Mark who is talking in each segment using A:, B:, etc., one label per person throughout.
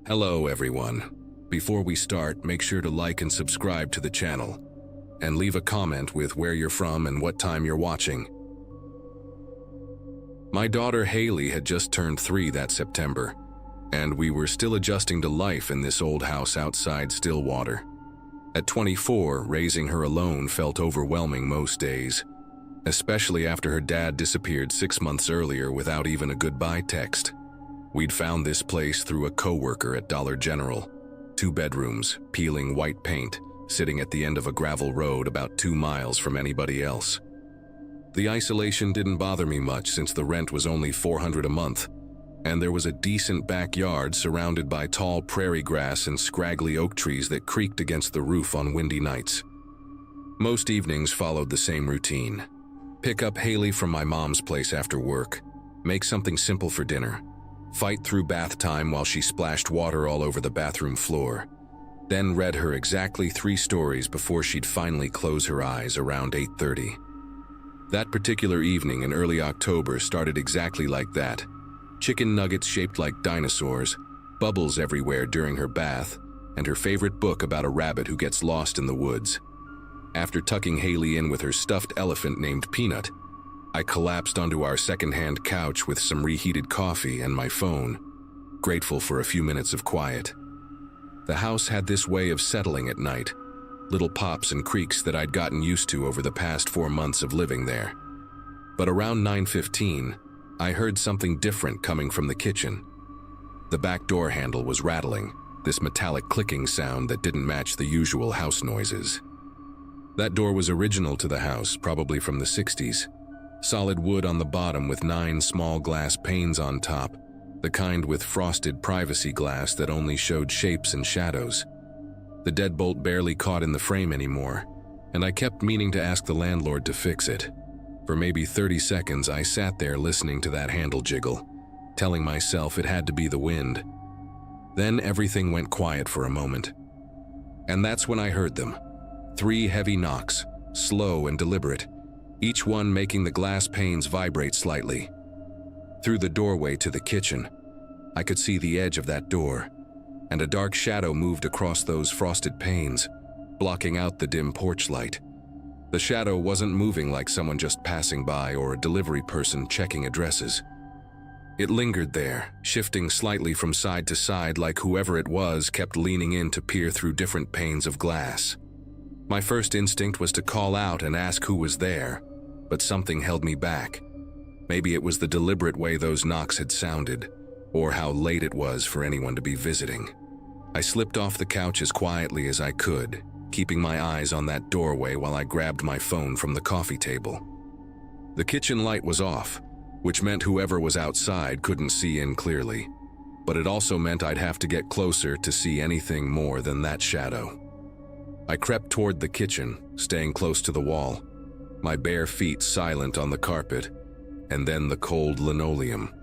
A: Hello everyone. Before we start, make sure to like and subscribe to the channel, and leave a comment with where you're from and what time you're watching. My daughter Haley had just turned 3 that September, and we were still adjusting to life in this old house outside Stillwater. At 24, raising her alone felt overwhelming most days, especially after her dad disappeared 6 months earlier without even a goodbye text. We'd found this place through a coworker at Dollar General. 2 bedrooms, peeling white paint, sitting at the end of a gravel road about 2 miles from anybody else. The isolation didn't bother me much since the rent was only $400 a month, and there was a decent backyard surrounded by tall prairie grass and scraggly oak trees that creaked against the roof on windy nights. Most evenings followed the same routine. Pick up Haley from my mom's place after work, make something simple for dinner, fight through bath time while she splashed water all over the bathroom floor, then read her exactly 3 stories before she'd finally close her eyes around 8:30. That particular evening in early October started exactly like that. Chicken nuggets shaped like dinosaurs, bubbles everywhere during her bath, and her favorite book about a rabbit who gets lost in the woods. After tucking Haley in with her stuffed elephant named Peanut, I collapsed onto our second-hand couch with some reheated coffee and my phone, grateful for a few minutes of quiet. The house had this way of settling at night, little pops and creaks that I'd gotten used to over the past 4 months of living there. But around 9:15, I heard something different coming from the kitchen. The back door handle was rattling, this metallic clicking sound that didn't match the usual house noises. That door was original to the house, probably from the 60s. Solid wood on the bottom with 9 small glass panes on top, the kind with frosted privacy glass that only showed shapes and shadows. The deadbolt barely caught in the frame anymore, and I kept meaning to ask the landlord to fix it. For maybe 30 seconds, I sat there listening to that handle jiggle, telling myself it had to be the wind. Then everything went quiet for a moment. And that's when I heard them. 3 heavy knocks, slow and deliberate, each one making the glass panes vibrate slightly. Through the doorway to the kitchen, I could see the edge of that door, and a dark shadow moved across those frosted panes, blocking out the dim porch light. The shadow wasn't moving like someone just passing by or a delivery person checking addresses. It lingered there, shifting slightly from side to side like whoever it was kept leaning in to peer through different panes of glass. My first instinct was to call out and ask who was there, but something held me back. Maybe it was the deliberate way those knocks had sounded, or how late it was for anyone to be visiting. I slipped off the couch as quietly as I could, keeping my eyes on that doorway while I grabbed my phone from the coffee table. The kitchen light was off, which meant whoever was outside couldn't see in clearly, but it also meant I'd have to get closer to see anything more than that shadow. I crept toward the kitchen, staying close to the wall, my bare feet silent on the carpet, and then the cold linoleum.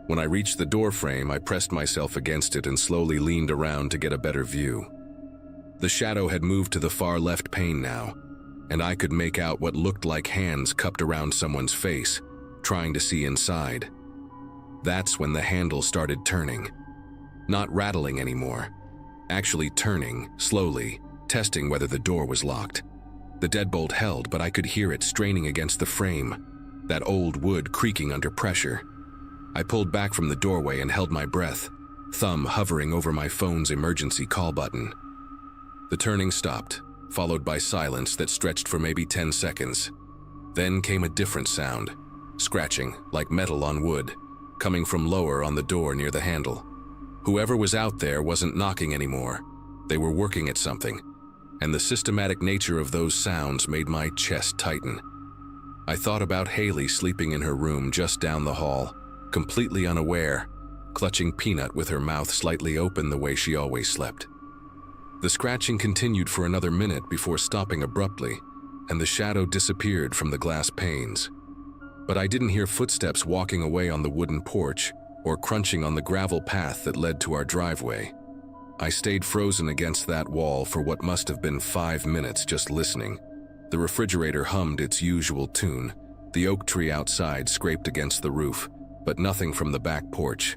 A: When I reached the doorframe, I pressed myself against it and slowly leaned around to get a better view. The shadow had moved to the far left pane now, and I could make out what looked like hands cupped around someone's face, trying to see inside. That's when the handle started turning. Not rattling anymore, actually turning, slowly, testing whether the door was locked. The deadbolt held, but I could hear it straining against the frame, that old wood creaking under pressure. I pulled back from the doorway and held my breath, thumb hovering over my phone's emergency call button. The turning stopped, followed by silence that stretched for maybe 10 seconds. Then came a different sound, scratching like metal on wood, coming from lower on the door near the handle. Whoever was out there wasn't knocking anymore. They were working at something, and the systematic nature of those sounds made my chest tighten. I thought about Haley sleeping in her room just down the hall, completely unaware, clutching Peanut with her mouth slightly open the way she always slept. The scratching continued for another minute before stopping abruptly, and the shadow disappeared from the glass panes. But I didn't hear footsteps walking away on the wooden porch or crunching on the gravel path that led to our driveway. I stayed frozen against that wall for what must have been 5 minutes just listening. The refrigerator hummed its usual tune. The oak tree outside scraped against the roof, but nothing from the back porch.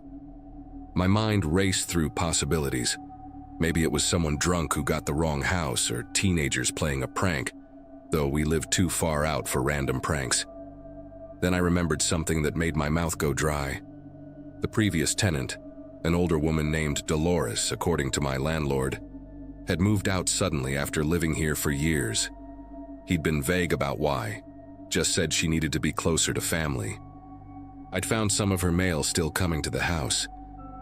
A: My mind raced through possibilities. Maybe it was someone drunk who got the wrong house, or teenagers playing a prank, though we lived too far out for random pranks. Then I remembered something that made my mouth go dry. The previous tenant, an older woman named Dolores, according to my landlord, had moved out suddenly after living here for years. He'd been vague about why, just said she needed to be closer to family. I'd found some of her mail still coming to the house,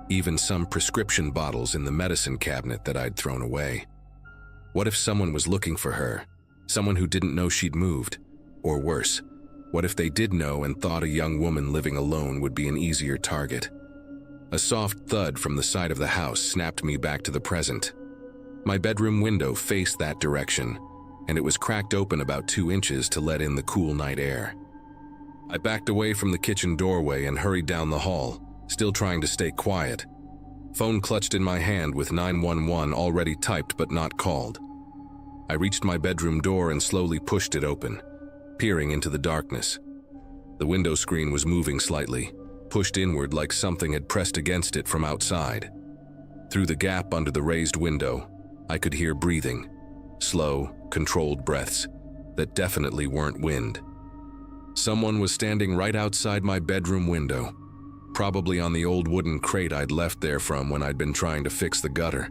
A: even some prescription bottles in the medicine cabinet that I'd thrown away. What if someone was looking for her, someone who didn't know she'd moved? Or worse, what if they did know and thought a young woman living alone would be an easier target? A soft thud from the side of the house snapped me back to the present. My bedroom window faced that direction, and it was cracked open about 2 inches to let in the cool night air. I backed away from the kitchen doorway and hurried down the hall, still trying to stay quiet. Phone clutched in my hand with 911 already typed but not called. I reached my bedroom door and slowly pushed it open, peering into the darkness. The window screen was moving slightly, pushed inward like something had pressed against it from outside. Through the gap under the raised window, I could hear breathing, slow, controlled breaths that definitely weren't wind. Someone was standing right outside my bedroom window, probably on the old wooden crate I'd left there from when I'd been trying to fix the gutter.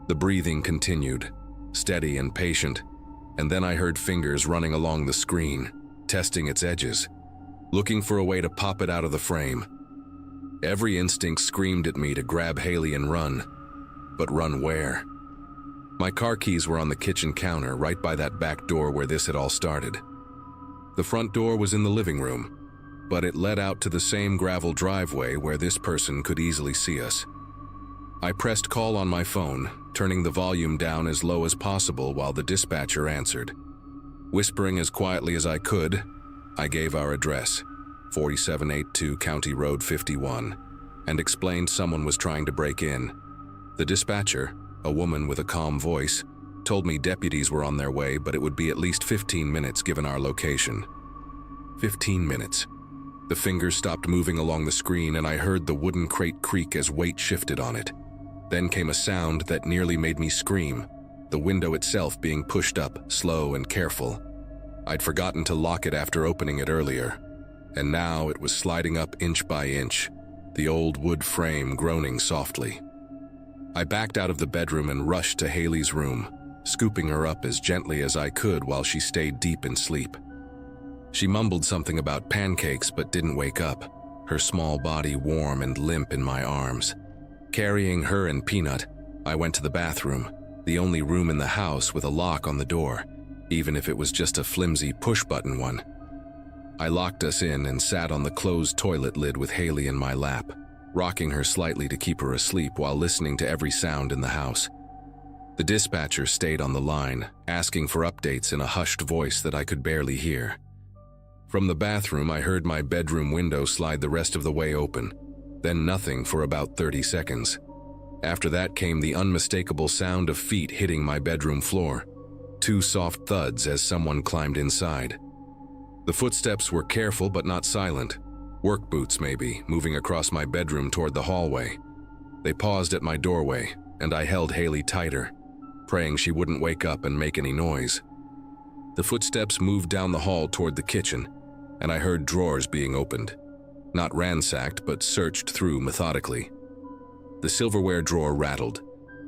A: The breathing continued, steady and patient, and then I heard fingers running along the screen, testing its edges, looking for a way to pop it out of the frame. Every instinct screamed at me to grab Haley and run, but run where? My car keys were on the kitchen counter right by that back door where this had all started. The front door was in the living room, but it led out to the same gravel driveway where this person could easily see us. I pressed call on my phone, turning the volume down as low as possible while the dispatcher answered. Whispering as quietly as I could, I gave our address, 4782 County Road 51, and explained someone was trying to break in. The dispatcher, a woman with a calm voice, told me deputies were on their way, but it would be at least 15 minutes given our location. 15 minutes. The fingers stopped moving along the screen and I heard the wooden crate creak as weight shifted on it. Then came a sound that nearly made me scream, the window itself being pushed up, slow and careful. I'd forgotten to lock it after opening it earlier, and now it was sliding up inch by inch, the old wood frame groaning softly. I backed out of the bedroom and rushed to Haley's room, scooping her up as gently as I could while she stayed deep in sleep. She mumbled something about pancakes but didn't wake up, her small body warm and limp in my arms. Carrying her and Peanut, I went to the bathroom, the only room in the house with a lock on the door, even if it was just a flimsy push-button one. I locked us in and sat on the closed toilet lid with Haley in my lap, rocking her slightly to keep her asleep while listening to every sound in the house. The dispatcher stayed on the line, asking for updates in a hushed voice that I could barely hear. From the bathroom, I heard my bedroom window slide the rest of the way open, then nothing for about 30 seconds. After that came the unmistakable sound of feet hitting my bedroom floor, 2 soft thuds as someone climbed inside. The footsteps were careful but not silent, work boots maybe, moving across my bedroom toward the hallway. They paused at my doorway, and I held Haley tighter, praying she wouldn't wake up and make any noise. The footsteps moved down the hall toward the kitchen, and I heard drawers being opened. Not ransacked, but searched through methodically. The silverware drawer rattled,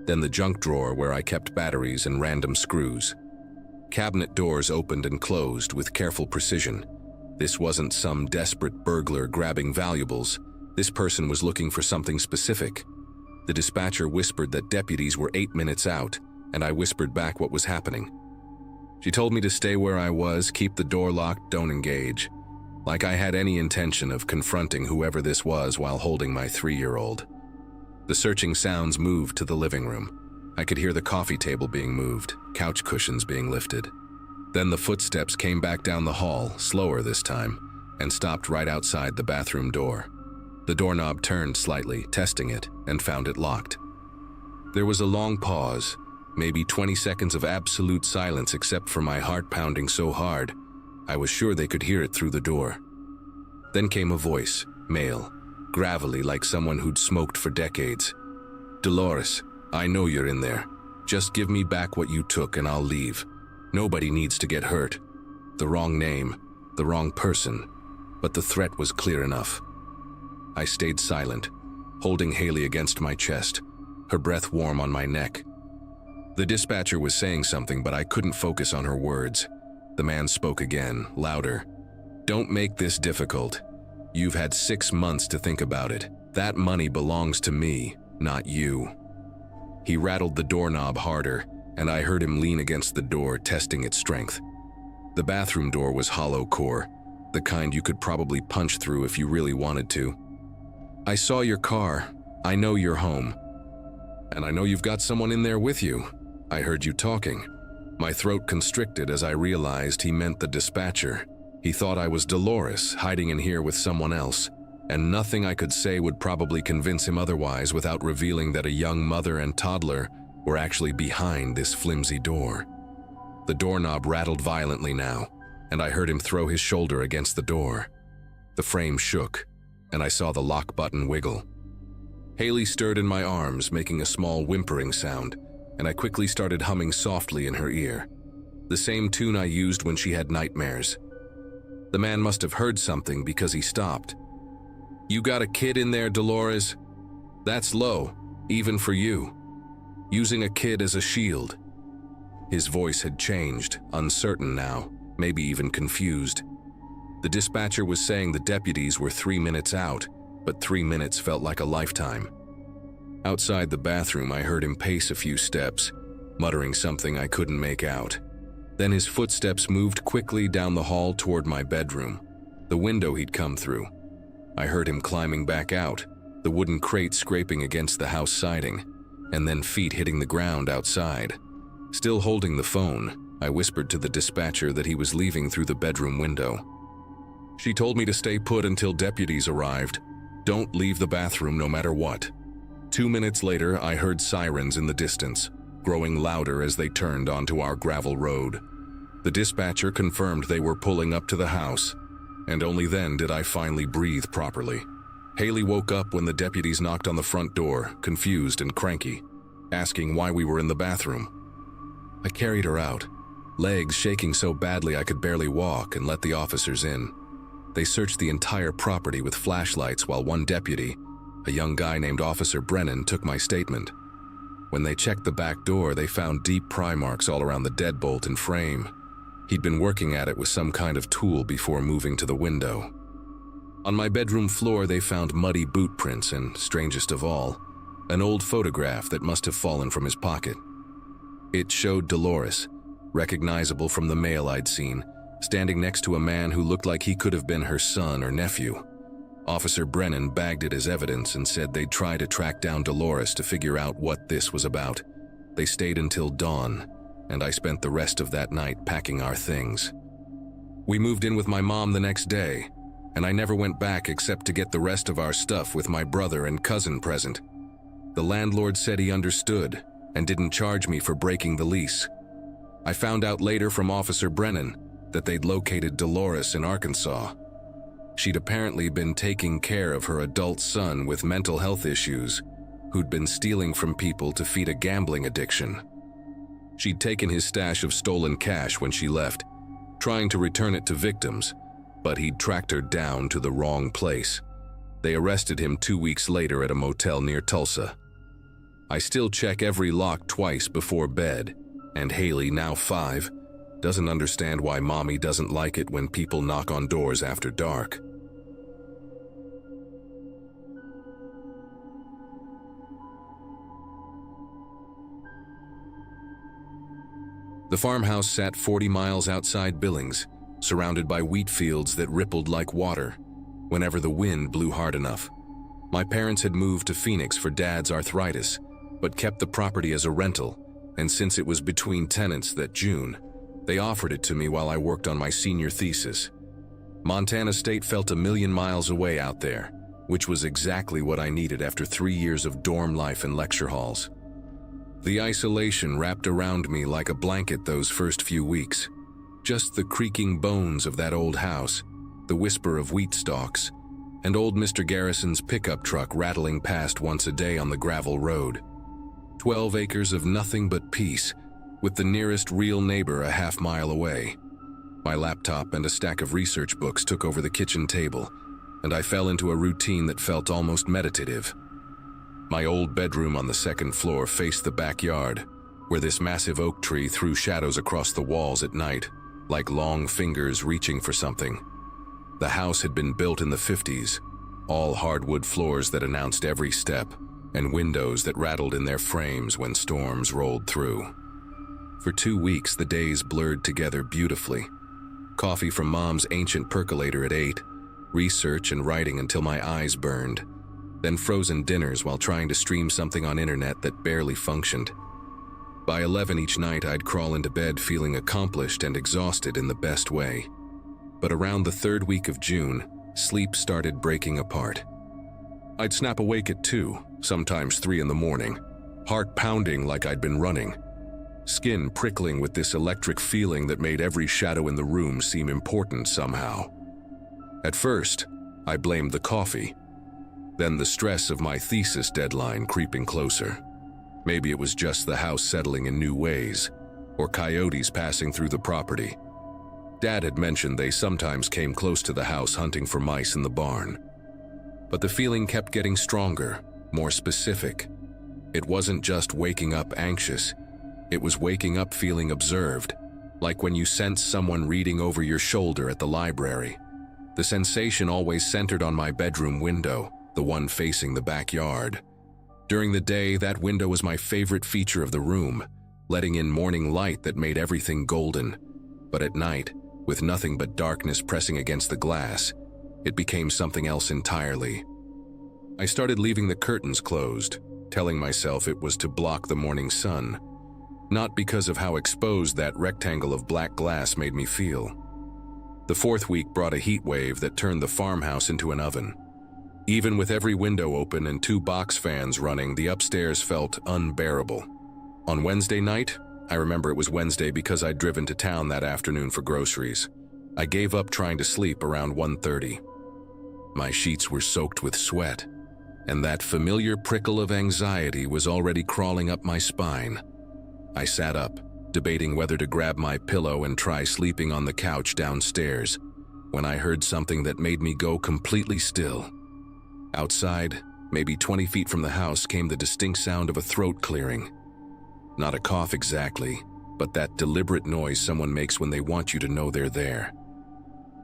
A: then the junk drawer where I kept batteries and random screws. Cabinet doors opened and closed with careful precision. This wasn't some desperate burglar grabbing valuables. This person was looking for something specific. The dispatcher whispered that deputies were 8 minutes out, and I whispered back what was happening. She told me to stay where I was, keep the door locked, don't engage. Like I had any intention of confronting whoever this was while holding my 3-year-old. The searching sounds moved to the living room. I could hear the coffee table being moved, couch cushions being lifted. Then the footsteps came back down the hall, slower this time, and stopped right outside the bathroom door. The doorknob turned slightly, testing it, and found it locked. There was a long pause, maybe 20 seconds of absolute silence except for my heart pounding so hard, I was sure they could hear it through the door. Then came a voice, male, gravelly like someone who'd smoked for decades. "Dolores, I know you're in there. Just give me back what you took and I'll leave. Nobody needs to get hurt." The wrong name, the wrong person, but the threat was clear enough. I stayed silent, holding Haley against my chest, her breath warm on my neck. The dispatcher was saying something, but I couldn't focus on her words. The man spoke again, louder. "Don't make this difficult. You've had 6 months to think about it. That money belongs to me, not you." He rattled the doorknob harder, and I heard him lean against the door, testing its strength. The bathroom door was hollow core, the kind you could probably punch through if you really wanted to. "I saw your car. I know you're home. And I know you've got someone in there with you. I heard you talking." My throat constricted as I realized he meant the dispatcher. He thought I was Dolores, hiding in here with someone else, and nothing I could say would probably convince him otherwise without revealing that a young mother and toddler were actually behind this flimsy door. The doorknob rattled violently now, and I heard him throw his shoulder against the door. The frame shook, and I saw the lock button wiggle. Haley stirred in my arms, making a small whimpering sound, and I quickly started humming softly in her ear, the same tune I used when she had nightmares. The man must have heard something because he stopped. "You got a kid in there, Dolores? That's low, even for you. Using a kid as a shield." His voice had changed, uncertain now, maybe even confused. The dispatcher was saying the deputies were 3 minutes out, but 3 minutes felt like a lifetime. Outside the bathroom, I heard him pace a few steps, muttering something I couldn't make out. Then his footsteps moved quickly down the hall toward my bedroom, the window he'd come through. I heard him climbing back out, the wooden crate scraping against the house siding, and then feet hitting the ground outside. Still holding the phone, I whispered to the dispatcher that he was leaving through the bedroom window. "She told me to stay put until deputies arrived. Don't leave the bathroom no matter what." 2 minutes later, I heard sirens in the distance, growing louder as they turned onto our gravel road. The dispatcher confirmed they were pulling up to the house, and only then did I finally breathe properly. Haley woke up when the deputies knocked on the front door, confused and cranky, asking why we were in the bathroom. I carried her out, legs shaking so badly I could barely walk, and let the officers in. They searched the entire property with flashlights while one deputy, a young guy named Officer Brennan, took my statement. When they checked the back door, they found deep pry marks all around the deadbolt and frame. He'd been working at it with some kind of tool before moving to the window. On my bedroom floor, they found muddy boot prints and, strangest of all, an old photograph that must have fallen from his pocket. It showed Dolores, recognizable from the mail I'd seen, standing next to a man who looked like he could have been her son or nephew. Officer Brennan bagged it as evidence and said they'd try to track down Dolores to figure out what this was about. They stayed until dawn, and I spent the rest of that night packing our things. We moved in with my mom the next day, and I never went back except to get the rest of our stuff with my brother and cousin present. The landlord said he understood and didn't charge me for breaking the lease. I found out later from Officer Brennan that they'd located Dolores in Arkansas. She'd apparently been taking care of her adult son with mental health issues, who'd been stealing from people to feed a gambling addiction. She'd taken his stash of stolen cash when she left, trying to return it to victims, but he'd tracked her down to the wrong place. They arrested him 2 weeks later at a motel near Tulsa. I still check every lock twice before bed, and Haley, now 5, doesn't understand why Mommy doesn't like it when people knock on doors after dark. The farmhouse sat 40 miles outside Billings, surrounded by wheat fields that rippled like water whenever the wind blew hard enough. My parents had moved to Phoenix for Dad's arthritis, but kept the property as a rental, and since it was between tenants that June, they offered it to me while I worked on my senior thesis. Montana State felt a million miles away out there, which was exactly what I needed after 3 years of dorm life and lecture halls. The isolation wrapped around me like a blanket those first few weeks. Just the creaking bones of that old house, the whisper of wheat stalks, and old Mr. Garrison's pickup truck rattling past once a day on the gravel road. 12 acres of nothing but peace, with the nearest real neighbor a half-mile away. My laptop and a stack of research books took over the kitchen table, and I fell into a routine that felt almost meditative. My old bedroom on the second floor faced the backyard, where this massive oak tree threw shadows across the walls at night, like long fingers reaching for something. The house had been built in the 50s, all hardwood floors that announced every step, and windows that rattled in their frames when storms rolled through. For 2 weeks, the days blurred together beautifully. Coffee from Mom's ancient percolator at 8, research and writing until my eyes burned, then frozen dinners while trying to stream something on internet that barely functioned. By 11 each night, I'd crawl into bed feeling accomplished and exhausted in the best way. But around the 3rd week of June, sleep started breaking apart. I'd snap awake at 2, sometimes 3 in the morning, heart pounding like I'd been running, skin prickling with this electric feeling that made every shadow in the room seem important somehow. At first, I blamed the coffee, then the stress of my thesis deadline creeping closer. Maybe it was just the house settling in new ways, or coyotes passing through the property. Dad had mentioned they sometimes came close to the house hunting for mice in the barn. But the feeling kept getting stronger, more specific. It wasn't just waking up anxious, it was waking up feeling observed, like when you sense someone reading over your shoulder at the library. The sensation always centered on my bedroom window, the one facing the backyard. During the day, that window was my favorite feature of the room, letting in morning light that made everything golden. But at night, with nothing but darkness pressing against the glass, it became something else entirely. I started leaving the curtains closed, telling myself it was to block the morning sun, not because of how exposed that rectangle of black glass made me feel. The 4th week brought a heat wave that turned the farmhouse into an oven. Even with every window open and 2 box fans running, the upstairs felt unbearable. On Wednesday night, I remember it was Wednesday because I'd driven to town that afternoon for groceries, I gave up trying to sleep around 1:30. My sheets were soaked with sweat, and that familiar prickle of anxiety was already crawling up my spine. I sat up, debating whether to grab my pillow and try sleeping on the couch downstairs, when I heard something that made me go completely still. Outside, maybe 20 feet from the house, came the distinct sound of a throat clearing. Not a cough exactly, but that deliberate noise someone makes when they want you to know they're there.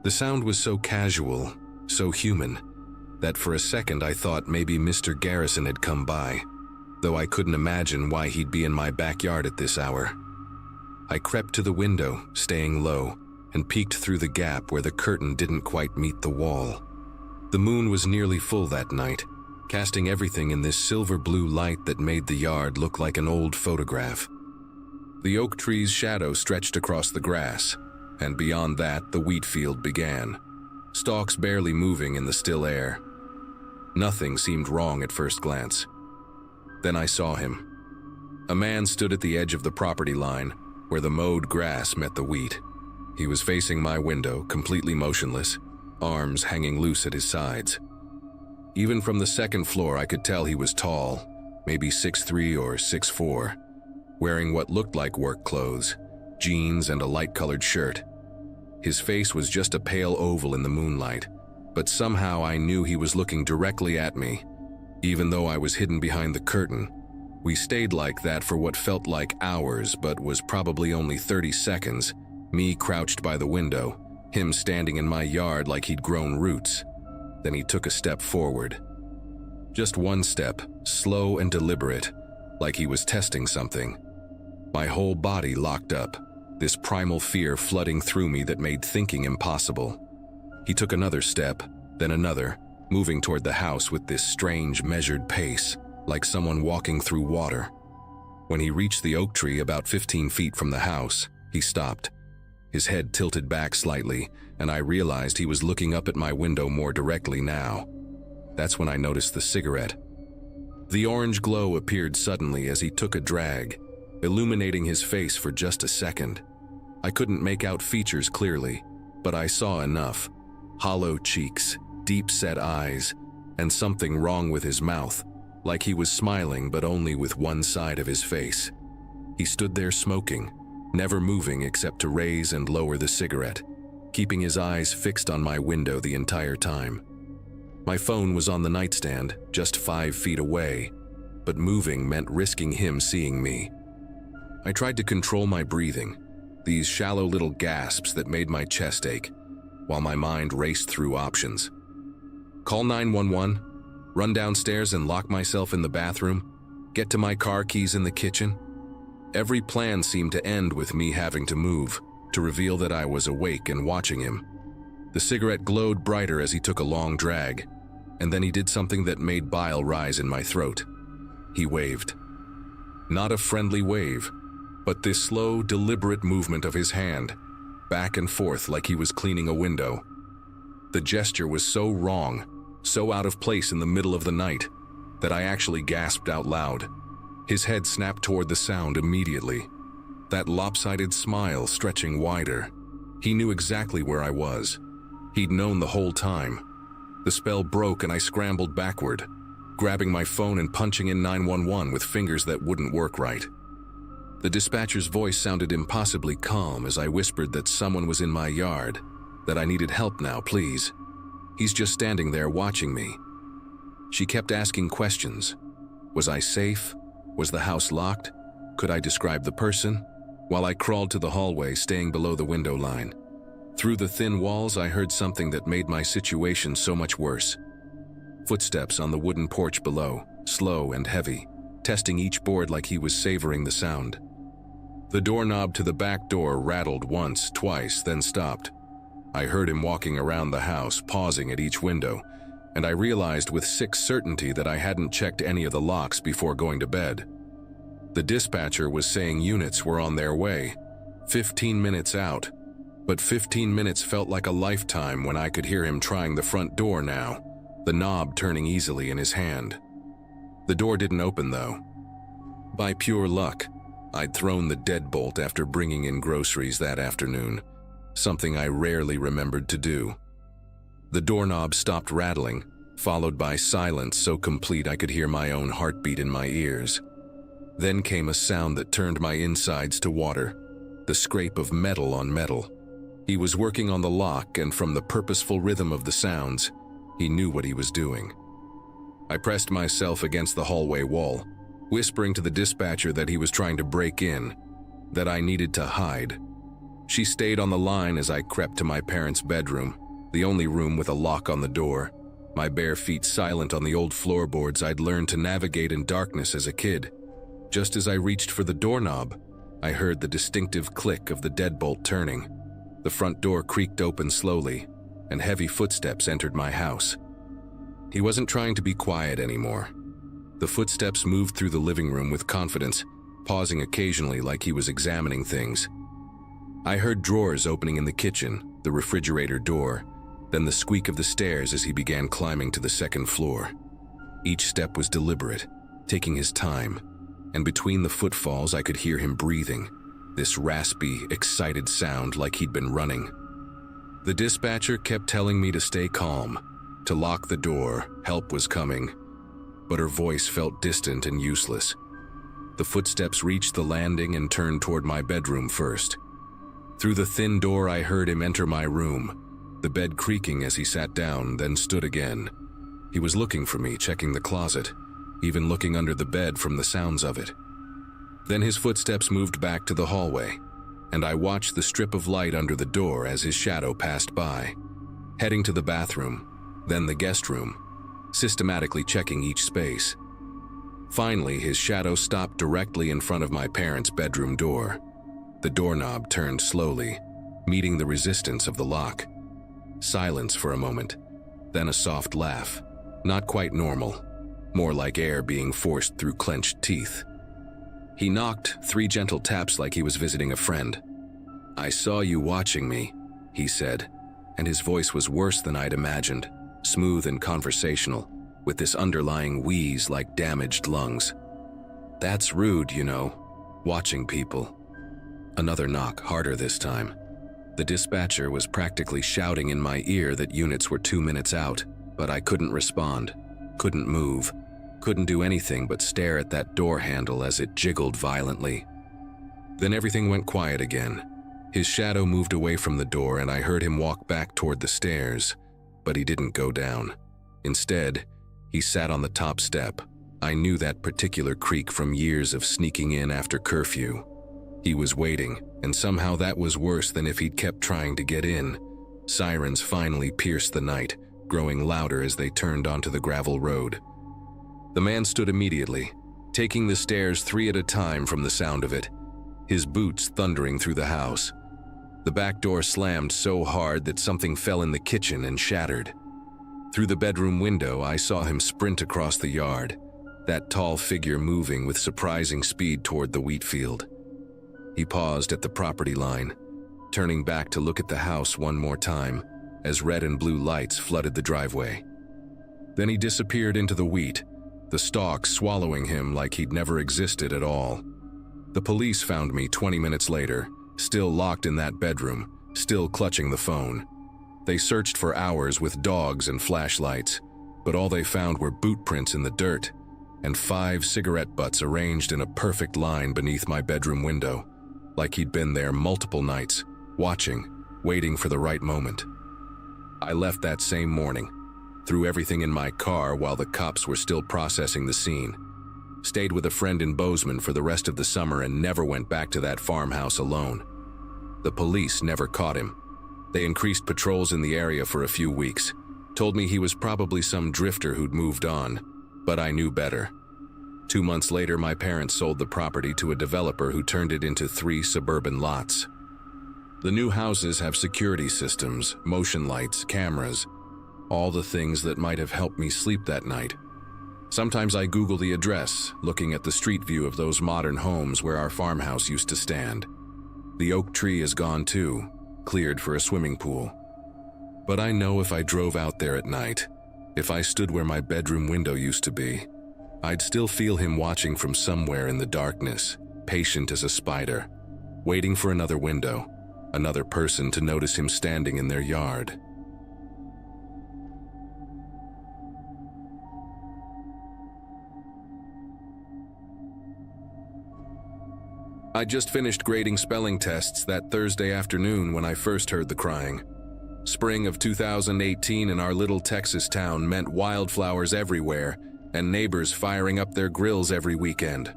A: The sound was so casual, so human, that for a second I thought maybe Mr. Garrison had come by, though I couldn't imagine why he'd be in my backyard at this hour. I crept to the window, staying low, and peeked through the gap where the curtain didn't quite meet the wall. The moon was nearly full that night, casting everything in this silver-blue light that made the yard look like an old photograph. The oak tree's shadow stretched across the grass, and beyond that the wheat field began, stalks barely moving in the still air. Nothing seemed wrong at first glance. Then I saw him. A man stood at the edge of the property line, where the mowed grass met the wheat. He was facing my window, completely motionless, arms hanging loose at his sides. Even from the 2nd floor, I could tell he was tall, maybe 6'3" or 6'4", wearing what looked like work clothes, jeans and a light-colored shirt. His face was just a pale oval in the moonlight, but somehow I knew he was looking directly at me, even though I was hidden behind the curtain. We stayed like that for what felt like hours, but was probably only 30 seconds, me crouched by the window, him standing in my yard like he'd grown roots. Then he took a step forward. Just one step, slow and deliberate, like he was testing something. My whole body locked up, this primal fear flooding through me that made thinking impossible. He took another step, then another, moving toward the house with this strange, measured pace, like someone walking through water. When he reached the oak tree about 15 feet from the house, he stopped. His head tilted back slightly, and I realized he was looking up at my window more directly now. That's when I noticed the cigarette. The orange glow appeared suddenly as he took a drag, illuminating his face for just a second. I couldn't make out features clearly, but I saw enough. Hollow cheeks, deep-set eyes, and something wrong with his mouth, like he was smiling but only with one side of his face. He stood there smoking, never moving except to raise and lower the cigarette, keeping his eyes fixed on my window the entire time. My phone was on the nightstand, just 5 feet away, but moving meant risking him seeing me. I tried to control my breathing, these shallow little gasps that made my chest ache, while my mind raced through options. Call 911, run downstairs and lock myself in the bathroom, get to my car keys in the kitchen. Every plan seemed to end with me having to move, to reveal that I was awake and watching him. The cigarette glowed brighter as he took a long drag, and then he did something that made bile rise in my throat. He waved. Not a friendly wave, but this slow, deliberate movement of his hand, back and forth like he was cleaning a window. The gesture was so wrong, so out of place in the middle of the night, that I actually gasped out loud. His head snapped toward the sound immediately, that lopsided smile stretching wider. He knew exactly where I was. He'd known the whole time. The spell broke and I scrambled backward, grabbing my phone and punching in 911 with fingers that wouldn't work right. The dispatcher's voice sounded impossibly calm as I whispered that someone was in my yard, that I needed help now, please. He's just standing there watching me. She kept asking questions. Was I safe? Was the house locked? Could I describe the person? While I crawled to the hallway, staying below the window line. Through the thin walls, I heard something that made my situation so much worse. Footsteps on the wooden porch below, slow and heavy, testing each board like he was savoring the sound. The doorknob to the back door rattled once, twice, then stopped. I heard him walking around the house, pausing at each window, and I realized with sick certainty that I hadn't checked any of the locks before going to bed. The dispatcher was saying units were on their way, 15 minutes out, but 15 minutes felt like a lifetime when I could hear him trying the front door now, the knob turning easily in his hand. The door didn't open though. By pure luck, I'd thrown the deadbolt after bringing in groceries that afternoon, something I rarely remembered to do. The doorknob stopped rattling, followed by silence so complete I could hear my own heartbeat in my ears. Then came a sound that turned my insides to water, the scrape of metal on metal. He was working on the lock, and from the purposeful rhythm of the sounds, he knew what he was doing. I pressed myself against the hallway wall, whispering to the dispatcher that he was trying to break in, that I needed to hide. She stayed on the line as I crept to my parents' bedroom, the only room with a lock on the door, my bare feet silent on the old floorboards I'd learned to navigate in darkness as a kid. Just as I reached for the doorknob, I heard the distinctive click of the deadbolt turning. The front door creaked open slowly, and heavy footsteps entered my house. He wasn't trying to be quiet anymore. The footsteps moved through the living room with confidence, pausing occasionally like he was examining things. I heard drawers opening in the kitchen, the refrigerator door, then the squeak of the stairs as he began climbing to the second floor. Each step was deliberate, taking his time, and between the footfalls I could hear him breathing, this raspy, excited sound like he'd been running. The dispatcher kept telling me to stay calm, to lock the door, help was coming, but her voice felt distant and useless. The footsteps reached the landing and turned toward my bedroom first. Through the thin door I heard him enter my room, the bed creaking as he sat down, then stood again. He was looking for me, checking the closet, even looking under the bed from the sounds of it. Then his footsteps moved back to the hallway, and I watched the strip of light under the door as his shadow passed by, heading to the bathroom, then the guest room, systematically checking each space. Finally, his shadow stopped directly in front of my parents' bedroom door. The doorknob turned slowly, meeting the resistance of the lock. Silence for a moment, then a soft laugh, not quite normal, more like air being forced through clenched teeth. He knocked, 3 gentle taps like he was visiting a friend. "I saw you watching me," he said, and his voice was worse than I'd imagined, smooth and conversational, with this underlying wheeze like damaged lungs. "That's rude, you know, watching people." Another knock, harder this time. The dispatcher was practically shouting in my ear that units were 2 minutes out, but I couldn't respond, couldn't move, couldn't do anything but stare at that door handle as it jiggled violently. Then everything went quiet again. His shadow moved away from the door and I heard him walk back toward the stairs, but he didn't go down. Instead, he sat on the top step. I knew that particular creak from years of sneaking in after curfew. He was waiting, and somehow that was worse than if he'd kept trying to get in. Sirens finally pierced the night, growing louder as they turned onto the gravel road. The man stood immediately, taking the stairs 3 at a time from the sound of it, his boots thundering through the house. The back door slammed so hard that something fell in the kitchen and shattered. Through the bedroom window, I saw him sprint across the yard, that tall figure moving with surprising speed toward the wheat field. He paused at the property line, turning back to look at the house one more time as red and blue lights flooded the driveway. Then he disappeared into the wheat, the stalk swallowing him like he'd never existed at all. The police found me 20 minutes later, still locked in that bedroom, still clutching the phone. They searched for hours with dogs and flashlights, but all they found were boot prints in the dirt and 5 cigarette butts arranged in a perfect line beneath my bedroom window, like he'd been there multiple nights, watching, waiting for the right moment. I left that same morning, threw everything in my car while the cops were still processing the scene, stayed with a friend in Bozeman for the rest of the summer and never went back to that farmhouse alone. The police never caught him. They increased patrols in the area for a few weeks, told me he was probably some drifter who'd moved on, but I knew better. 2 months later, my parents sold the property to a developer who turned it into 3 suburban lots. The new houses have security systems, motion lights, cameras, all the things that might have helped me sleep that night. Sometimes I Google the address, looking at the street view of those modern homes where our farmhouse used to stand. The oak tree is gone too, cleared for a swimming pool. But I know if I drove out there at night, if I stood where my bedroom window used to be, I'd still feel him watching from somewhere in the darkness, patient as a spider, waiting for another window, another person to notice him standing in their yard. I just finished grading spelling tests that Thursday afternoon when I first heard the crying. Spring of 2018 in our little Texas town meant wildflowers everywhere and neighbors firing up their grills every weekend.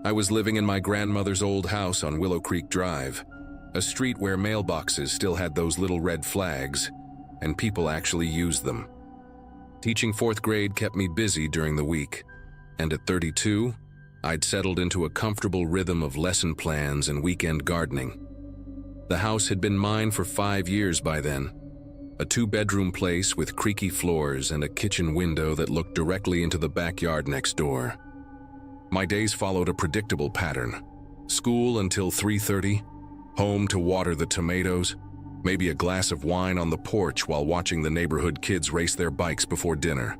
A: I was living in my grandmother's old house on Willow Creek Drive, a street where mailboxes still had those little red flags, and people actually used them. Teaching 4th grade kept me busy during the week, and at 32, I'd settled into a comfortable rhythm of lesson plans and weekend gardening. The house had been mine for 5 years by then, a 2-bedroom place with creaky floors and a kitchen window that looked directly into the backyard next door. My days followed a predictable pattern. School until 3:30, home to water the tomatoes, maybe a glass of wine on the porch while watching the neighborhood kids race their bikes before dinner.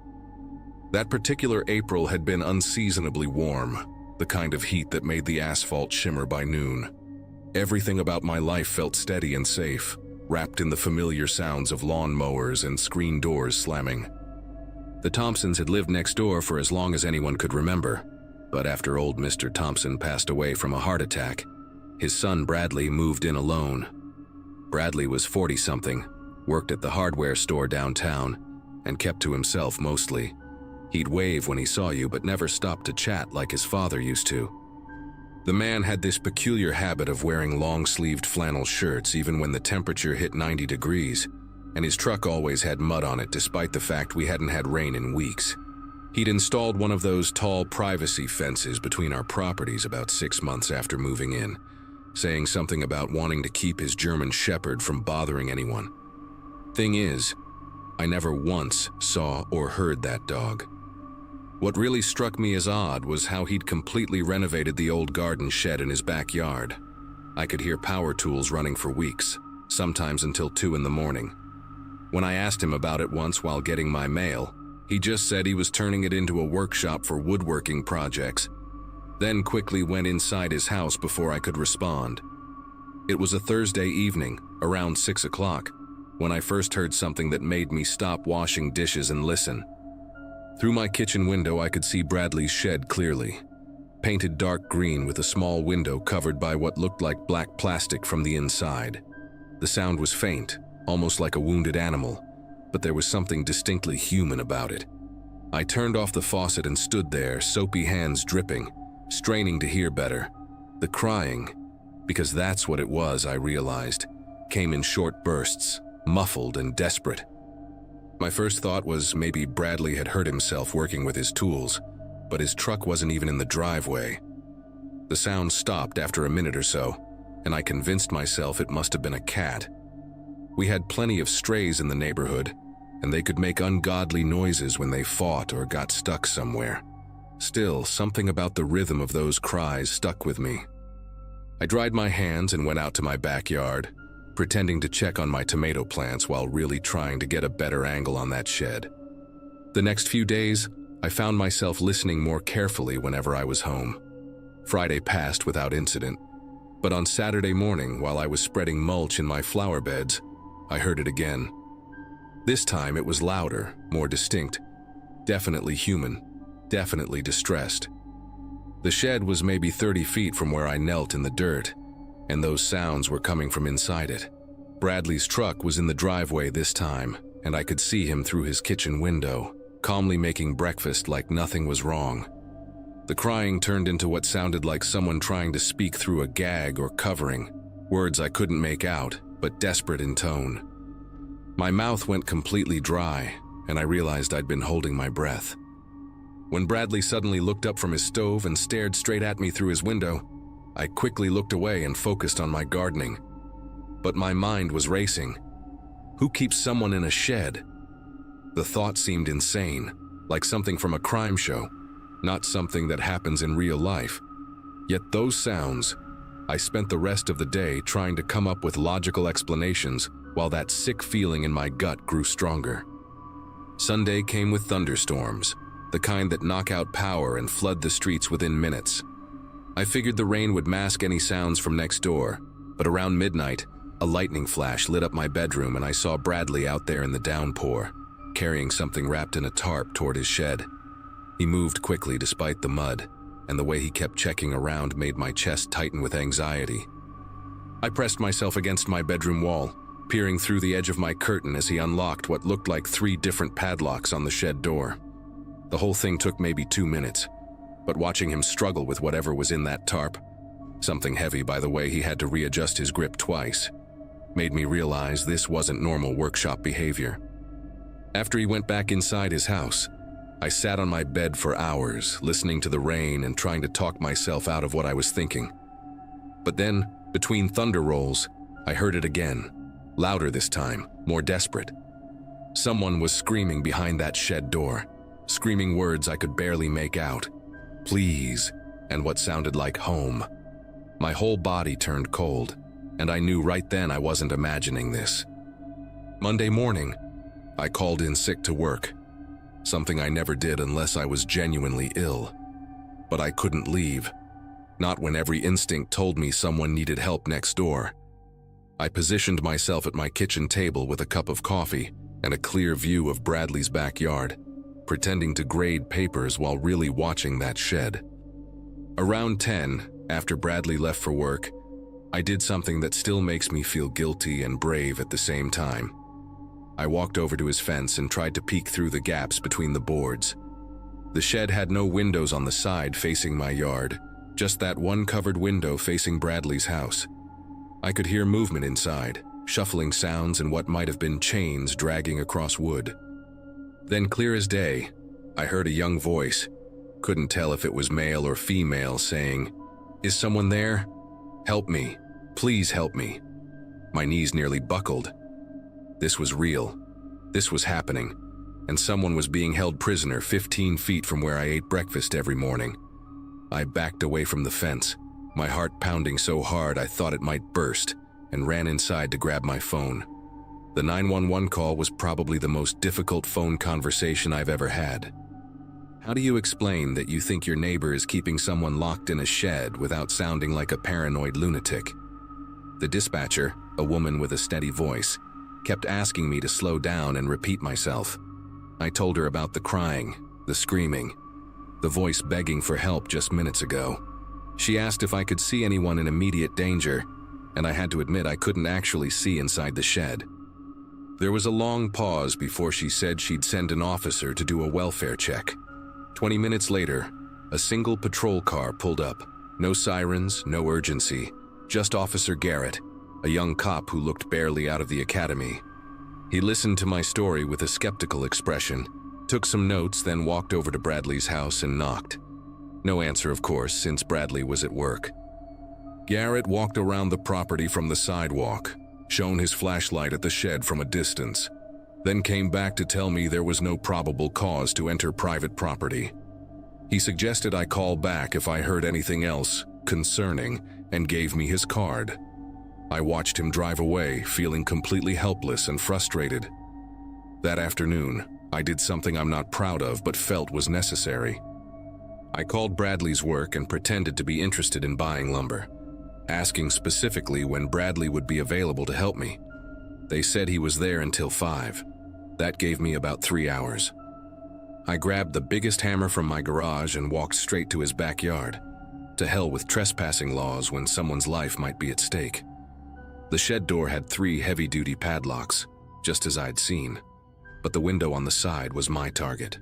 A: That particular April had been unseasonably warm, the kind of heat that made the asphalt shimmer by noon. Everything about my life felt steady and safe, wrapped in the familiar sounds of lawn mowers and screen doors slamming. The Thompsons had lived next door for as long as anyone could remember, but after old Mr. Thompson passed away from a heart attack, his son Bradley moved in alone. Bradley was 40-something, worked at the hardware store downtown, and kept to himself mostly. He'd wave when he saw you but never stopped to chat like his father used to. The man had this peculiar habit of wearing long-sleeved flannel shirts even when the temperature hit 90 degrees, and his truck always had mud on it despite the fact we hadn't had rain in weeks. He'd installed one of those tall privacy fences between our properties about 6 months after moving in, saying something about wanting to keep his German Shepherd from bothering anyone. Thing is, I never once saw or heard that dog. What really struck me as odd was how he'd completely renovated the old garden shed in his backyard. I could hear power tools running for weeks, sometimes until 2 in the morning. When I asked him about it once while getting my mail, he just said he was turning it into a workshop for woodworking projects, then quickly went inside his house before I could respond. It was a Thursday evening, around 6 o'clock. when I first heard something that made me stop washing dishes and listen. Through my kitchen window, I could see Bradley's shed clearly, painted dark green with a small window covered by what looked like black plastic from the inside. The sound was faint, almost like a wounded animal, but there was something distinctly human about it. I turned off the faucet and stood there, soapy hands dripping, straining to hear better. The crying, because that's what it was, I realized, came in short bursts, muffled and desperate. My first thought was maybe Bradley had hurt himself working with his tools, but his truck wasn't even in the driveway. The sound stopped after a minute or so, and I convinced myself it must have been a cat. We had plenty of strays in the neighborhood, and they could make ungodly noises when they fought or got stuck somewhere. Still, something about the rhythm of those cries stuck with me. I dried my hands and went out to my backyard, pretending to check on my tomato plants while really trying to get a better angle on that shed. The next few days, I found myself listening more carefully whenever I was home. Friday passed without incident, but on Saturday morning, while I was spreading mulch in my flower beds, I heard it again. This time it was louder, more distinct, definitely human, definitely distressed. The shed was maybe 30 feet from where I knelt in the dirt, and those sounds were coming from inside it. Bradley's truck was in the driveway this time, and I could see him through his kitchen window, calmly making breakfast like nothing was wrong. The crying turned into what sounded like someone trying to speak through a gag or covering, words I couldn't make out, but desperate in tone. My mouth went completely dry, and I realized I'd been holding my breath. When Bradley suddenly looked up from his stove and stared straight at me through his window, I quickly looked away and focused on my gardening. But my mind was racing. Who keeps someone in a shed? The thought seemed insane, like something from a crime show, not something that happens in real life. Yet those sounds, I spent the rest of the day trying to come up with logical explanations while that sick feeling in my gut grew stronger. Sunday came with thunderstorms, the kind that knock out power and flood the streets within minutes. I figured the rain would mask any sounds from next door, but around midnight, a lightning flash lit up my bedroom and I saw Bradley out there in the downpour, carrying something wrapped in a tarp toward his shed. He moved quickly despite the mud, and the way he kept checking around made my chest tighten with anxiety. I pressed myself against my bedroom wall, peering through the edge of my curtain as he unlocked what looked like 3 different padlocks on the shed door. The whole thing took maybe 2 minutes, but watching him struggle with whatever was in that tarp, something heavy by the way he had to readjust his grip twice, made me realize this wasn't normal workshop behavior. After he went back inside his house, I sat on my bed for hours, listening to the rain and trying to talk myself out of what I was thinking. But then, between thunder rolls, I heard it again, louder this time, more desperate. Someone was screaming behind that shed door, screaming words I could barely make out. Please, and what sounded like home. My whole body turned cold, and I knew right then I wasn't imagining this. Monday morning, I called in sick to work, something I never did unless I was genuinely ill. But I couldn't leave, not when every instinct told me someone needed help next door. I positioned myself at my kitchen table with a cup of coffee and a clear view of Bradley's backyard, pretending to grade papers while really watching that shed. Around 10, after Bradley left for work, I did something that still makes me feel guilty and brave at the same time. I walked over to his fence and tried to peek through the gaps between the boards. The shed had no windows on the side facing my yard, just that one covered window facing Bradley's house. I could hear movement inside, shuffling sounds and what might have been chains dragging across wood. Then, clear as day, I heard a young voice, couldn't tell if it was male or female, saying, "Is someone there? Help me. Please help me." My knees nearly buckled. This was real. This was happening, and someone was being held prisoner 15 feet from where I ate breakfast every morning. I backed away from the fence, my heart pounding so hard I thought it might burst, and ran inside to grab my phone. The 911 call was probably the most difficult phone conversation I've ever had. How do you explain that you think your neighbor is keeping someone locked in a shed without sounding like a paranoid lunatic? The dispatcher, a woman with a steady voice, kept asking me to slow down and repeat myself. I told her about the crying, the screaming, the voice begging for help just minutes ago. She asked if I could see anyone in immediate danger, and I had to admit I couldn't actually see inside the shed. There was a long pause before she said she'd send an officer to do a welfare check. 20 minutes later, a single patrol car pulled up. No sirens, no urgency, just Officer Garrett, a young cop who looked barely out of the academy. He listened to my story with a skeptical expression, took some notes, then walked over to Bradley's house and knocked. No answer, of course, since Bradley was at work. Garrett walked around the property from the sidewalk, shone his flashlight at the shed from a distance, then came back to tell me there was no probable cause to enter private property. He suggested I call back if I heard anything else concerning and gave me his card. I watched him drive away, feeling completely helpless and frustrated. That afternoon, I did something I'm not proud of but felt was necessary. I called Bradley's work and pretended to be interested in buying lumber, asking specifically when Bradley would be available to help me. They said he was there until 5. That gave me about 3 hours. I grabbed the biggest hammer from my garage and walked straight to his backyard. To hell with trespassing laws when someone's life might be at stake. The shed door had 3 heavy-duty padlocks, just as I'd seen, but the window on the side was my target.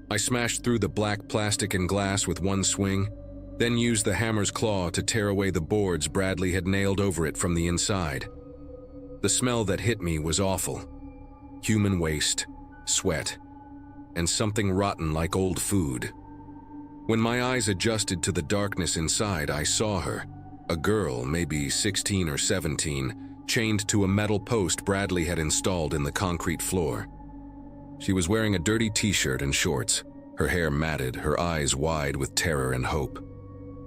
A: I smashed through the black plastic and glass with one swing, then used the hammer's claw to tear away the boards Bradley had nailed over it from the inside. The smell that hit me was awful. Human waste, sweat, and something rotten like old food. When my eyes adjusted to the darkness inside, I saw her, a girl, maybe 16 or 17, chained to a metal post Bradley had installed in the concrete floor. She was wearing a dirty t-shirt and shorts, her hair matted, her eyes wide with terror and hope.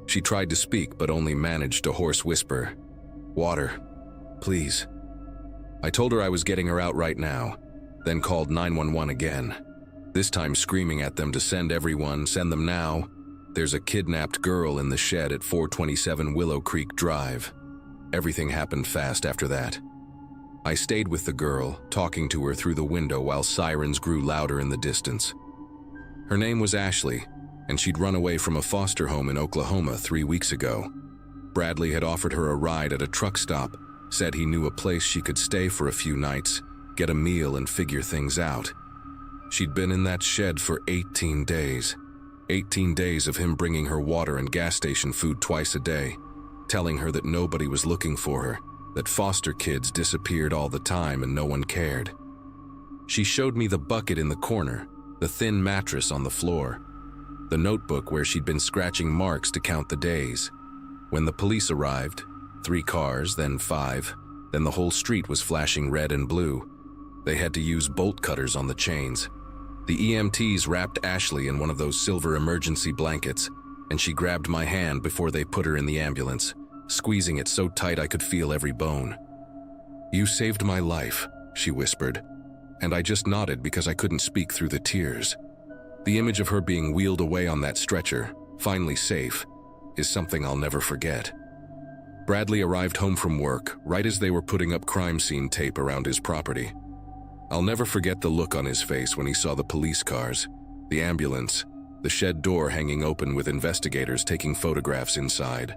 A: She tried to speak but only managed a hoarse whisper, "Water, please." I told her I was getting her out right now, then called 911 again, this time screaming at them to send them now. There's a kidnapped girl in the shed at 427 Willow Creek Drive. Everything happened fast after that. I stayed with the girl, talking to her through the window while sirens grew louder in the distance. Her name was Ashley, and she'd run away from a foster home in Oklahoma 3 weeks ago. Bradley had offered her a ride at a truck stop, said he knew a place she could stay for a few nights, get a meal and figure things out. She'd been in that shed for 18 days. 18 days of him bringing her water and gas station food twice a day, telling her that nobody was looking for her, that foster kids disappeared all the time and no one cared. She showed me the bucket in the corner, the thin mattress on the floor, the notebook where she'd been scratching marks to count the days. When the police arrived, 3 cars, then 5, then the whole street was flashing red and blue. They had to use bolt cutters on the chains. The EMTs wrapped Ashley in one of those silver emergency blankets, and she grabbed my hand before they put her in the ambulance, squeezing it so tight I could feel every bone. "You saved my life," she whispered, and I just nodded because I couldn't speak through the tears. The image of her being wheeled away on that stretcher, finally safe, is something I'll never forget. Bradley arrived home from work right as they were putting up crime scene tape around his property. I'll never forget the look on his face when he saw the police cars, the ambulance, the shed door hanging open with investigators taking photographs inside.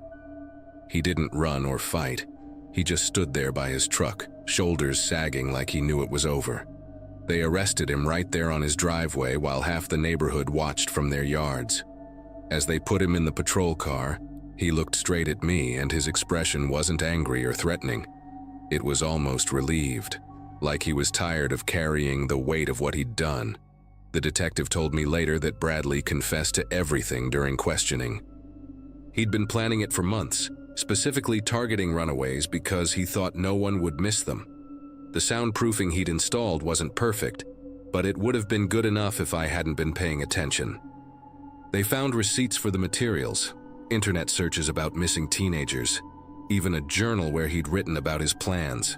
A: He didn't run or fight. He just stood there by his truck, shoulders sagging like he knew it was over. They arrested him right there on his driveway while half the neighborhood watched from their yards. As they put him in the patrol car, he looked straight at me and his expression wasn't angry or threatening. It was almost relieved, like he was tired of carrying the weight of what he'd done. The detective told me later that Bradley confessed to everything during questioning. He'd been planning it for months, specifically targeting runaways because he thought no one would miss them. The soundproofing he'd installed wasn't perfect, but it would have been good enough if I hadn't been paying attention. They found receipts for the materials, internet searches about missing teenagers, even a journal where he'd written about his plans.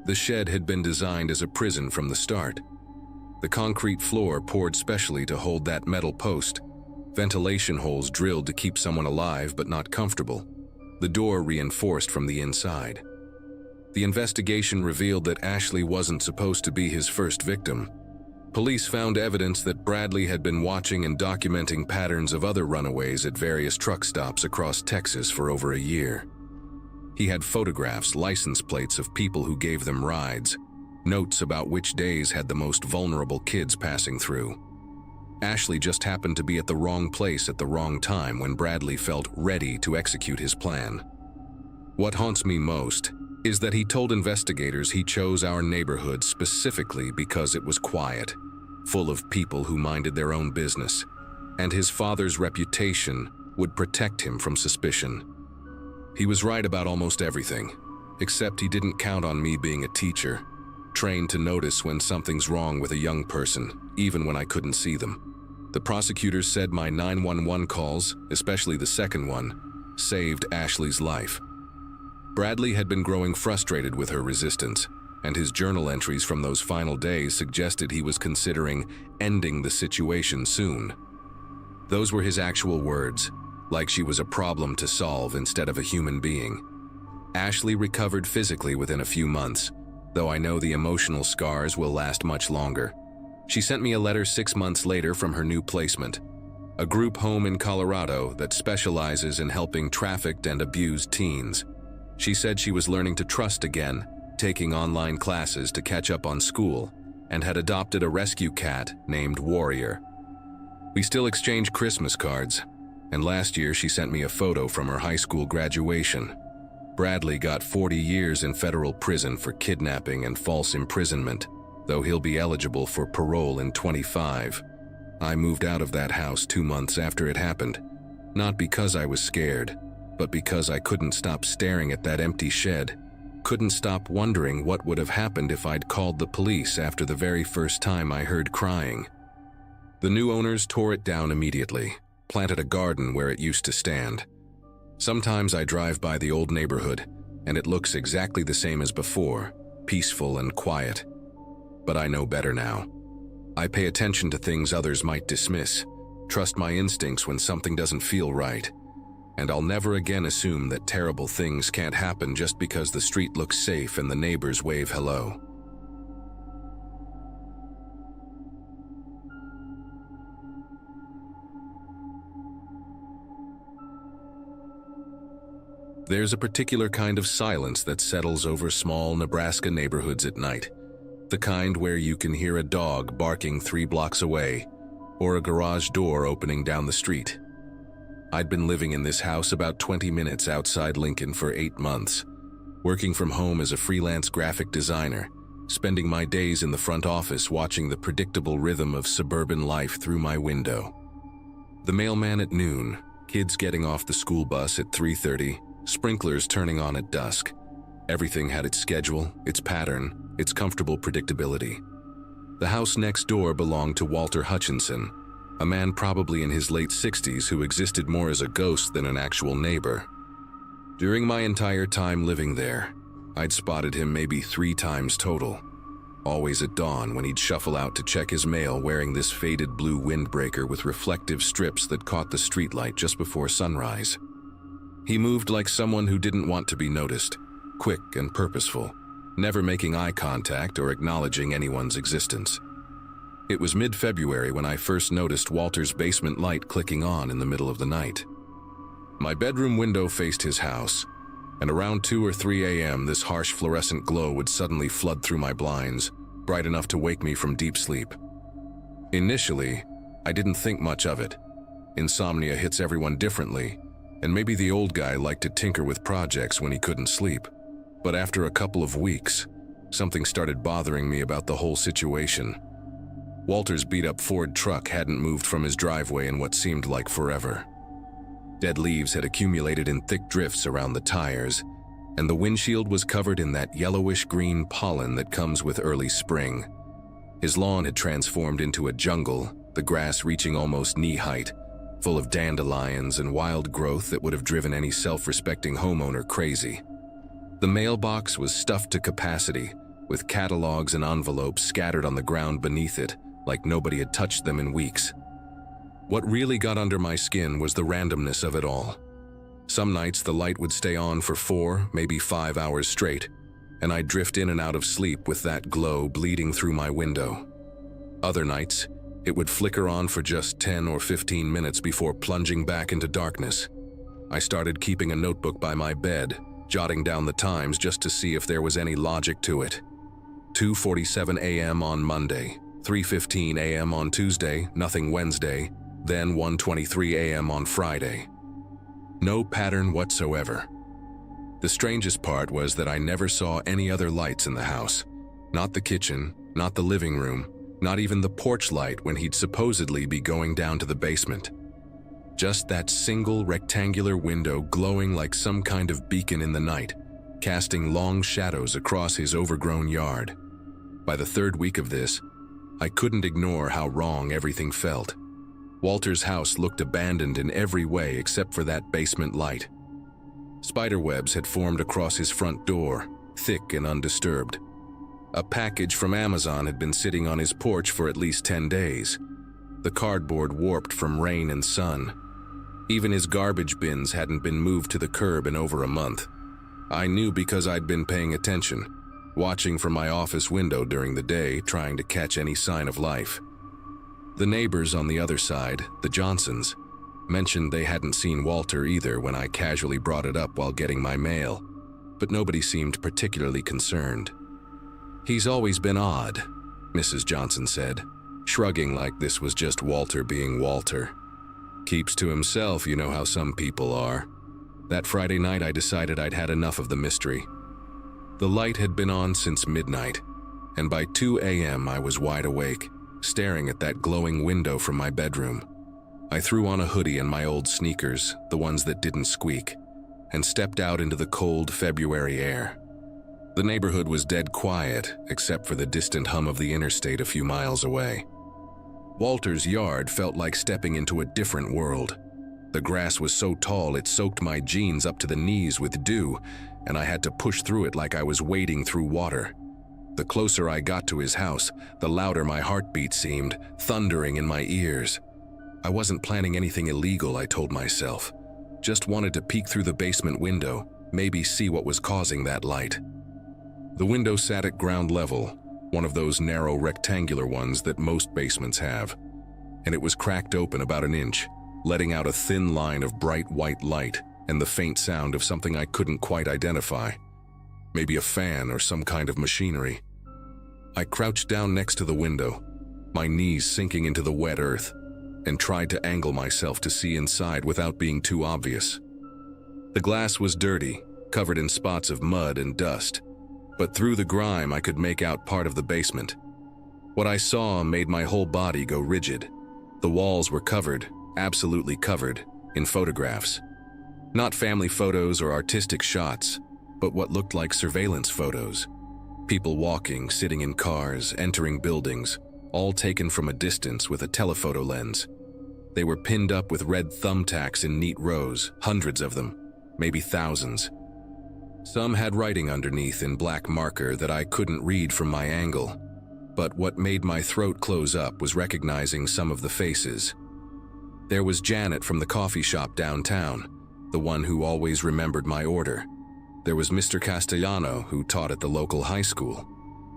A: The shed had been designed as a prison from the start. The concrete floor poured specially to hold that metal post, ventilation holes drilled to keep someone alive but not comfortable, the door reinforced from the inside. The investigation revealed that Ashley wasn't supposed to be his first victim. Police found evidence that Bradley had been watching and documenting patterns of other runaways at various truck stops across Texas for over a year. He had photographs, license plates of people who gave them rides, notes about which days had the most vulnerable kids passing through. Ashley just happened to be at the wrong place at the wrong time when Bradley felt ready to execute his plan. What haunts me most is that he told investigators he chose our neighborhood specifically because it was quiet, full of people who minded their own business, and his father's reputation would protect him from suspicion. He was right about almost everything, except he didn't count on me being a teacher, trained to notice when something's wrong with a young person, even when I couldn't see them. The prosecutors said my 911 calls, especially the second one, saved Ashley's life. Bradley had been growing frustrated with her resistance, and his journal entries from those final days suggested he was considering ending the situation soon. Those were his actual words, like she was a problem to solve instead of a human being. Ashley recovered physically within a few months, though I know the emotional scars will last much longer. She sent me a letter 6 months later from her new placement, a group home in Colorado that specializes in helping trafficked and abused teens. She said she was learning to trust again, taking online classes to catch up on school, and had adopted a rescue cat named Warrior. We still exchange Christmas cards, and last year she sent me a photo from her high school graduation. Bradley got 40 years in federal prison for kidnapping and false imprisonment, though he'll be eligible for parole in 25. I moved out of that house 2 months after it happened, not because I was scared, but because I couldn't stop staring at that empty shed. Couldn't stop wondering what would have happened if I'd called the police after the very first time I heard crying. The new owners tore it down immediately, planted a garden where it used to stand. Sometimes I drive by the old neighborhood, and it looks exactly the same as before, peaceful and quiet. But I know better now. I pay attention to things others might dismiss, trust my instincts when something doesn't feel right. And I'll never again assume that terrible things can't happen just because the street looks safe and the neighbors wave hello. There's a particular kind of silence that settles over small Nebraska neighborhoods at night. The kind where you can hear a dog barking 3 blocks away, or a garage door opening down the street. I'd been living in this house about 20 minutes outside Lincoln for 8 months, working from home as a freelance graphic designer, spending my days in the front office watching the predictable rhythm of suburban life through my window. The mailman at noon, kids getting off the school bus at 3:30, sprinklers turning on at dusk. Everything had its schedule, its pattern, its comfortable predictability. The house next door belonged to Walter Hutchinson, a man probably in his late 60s who existed more as a ghost than an actual neighbor. During my entire time living there, I'd spotted him maybe 3 times total. Always at dawn when he'd shuffle out to check his mail wearing this faded blue windbreaker with reflective strips that caught the streetlight just before sunrise. He moved like someone who didn't want to be noticed, quick and purposeful, never making eye contact or acknowledging anyone's existence. It was mid-February when I first noticed Walter's basement light clicking on in the middle of the night. My bedroom window faced his house, and around 2 or 3 a.m. this harsh fluorescent glow would suddenly flood through my blinds, bright enough to wake me from deep sleep. Initially, I didn't think much of it. Insomnia hits everyone differently, and maybe the old guy liked to tinker with projects when he couldn't sleep. But after a couple of weeks, something started bothering me about the whole situation. Walter's beat-up Ford truck hadn't moved from his driveway in what seemed like forever. Dead leaves had accumulated in thick drifts around the tires, and the windshield was covered in that yellowish-green pollen that comes with early spring. His lawn had transformed into a jungle, the grass reaching almost knee-height, full of dandelions and wild growth that would have driven any self-respecting homeowner crazy. The mailbox was stuffed to capacity, with catalogs and envelopes scattered on the ground beneath it, like nobody had touched them in weeks. What really got under my skin was the randomness of it all. Some nights the light would stay on for 4, maybe 5 hours straight, and I'd drift in and out of sleep with that glow bleeding through my window. Other nights, it would flicker on for just 10 or 15 minutes before plunging back into darkness. I started keeping a notebook by my bed, jotting down the times just to see if there was any logic to it. 2:47 a.m. on Monday, 3:15 a.m. on Tuesday, nothing Wednesday, then 1:23 a.m. on Friday. No pattern whatsoever. The strangest part was that I never saw any other lights in the house. Not the kitchen, not the living room, not even the porch light when he'd supposedly be going down to the basement. Just that single rectangular window glowing like some kind of beacon in the night, casting long shadows across his overgrown yard. By the third week of this, I couldn't ignore how wrong everything felt. Walter's house looked abandoned in every way except for that basement light. Spiderwebs had formed across his front door, thick and undisturbed. A package from Amazon had been sitting on his porch for at least 10 days. The cardboard warped from rain and sun. Even his garbage bins hadn't been moved to the curb in over a month. I knew because I'd been paying attention, watching from my office window during the day, trying to catch any sign of life. The neighbors on the other side, the Johnsons, mentioned they hadn't seen Walter either when I casually brought it up while getting my mail, but nobody seemed particularly concerned. "He's always been odd," Mrs. Johnson said, shrugging like this was just Walter being Walter. "Keeps to himself, you know how some people are." That Friday night I decided I'd had enough of the mystery. The light had been on since midnight, and by 2 a.m. I was wide awake, staring at that glowing window from my bedroom. I threw on a hoodie and my old sneakers, the ones that didn't squeak, and stepped out into the cold February air. The neighborhood was dead quiet, except for the distant hum of the interstate a few miles away. Walter's yard felt like stepping into a different world. The grass was so tall it soaked my jeans up to the knees with dew, and I had to push through it like I was wading through water. The closer I got to his house, the louder my heartbeat seemed, thundering in my ears. I wasn't planning anything illegal, I told myself. Just wanted to peek through the basement window, maybe see what was causing that light. The window sat at ground level, one of those narrow rectangular ones that most basements have, and it was cracked open about an inch, letting out a thin line of bright white light and the faint sound of something I couldn't quite identify. Maybe a fan or some kind of machinery. I crouched down next to the window, my knees sinking into the wet earth, and tried to angle myself to see inside without being too obvious. The glass was dirty, covered in spots of mud and dust, but through the grime I could make out part of the basement. What I saw made my whole body go rigid. The walls were covered, absolutely covered, in photographs. Not family photos or artistic shots, but what looked like surveillance photos. People walking, sitting in cars, entering buildings, all taken from a distance with a telephoto lens. They were pinned up with red thumbtacks in neat rows, hundreds of them, maybe thousands. Some had writing underneath in black marker that I couldn't read from my angle, but what made my throat close up was recognizing some of the faces. There was Janet from the coffee shop downtown, the one who always remembered my order. There was Mr. Castellano, who taught at the local high school.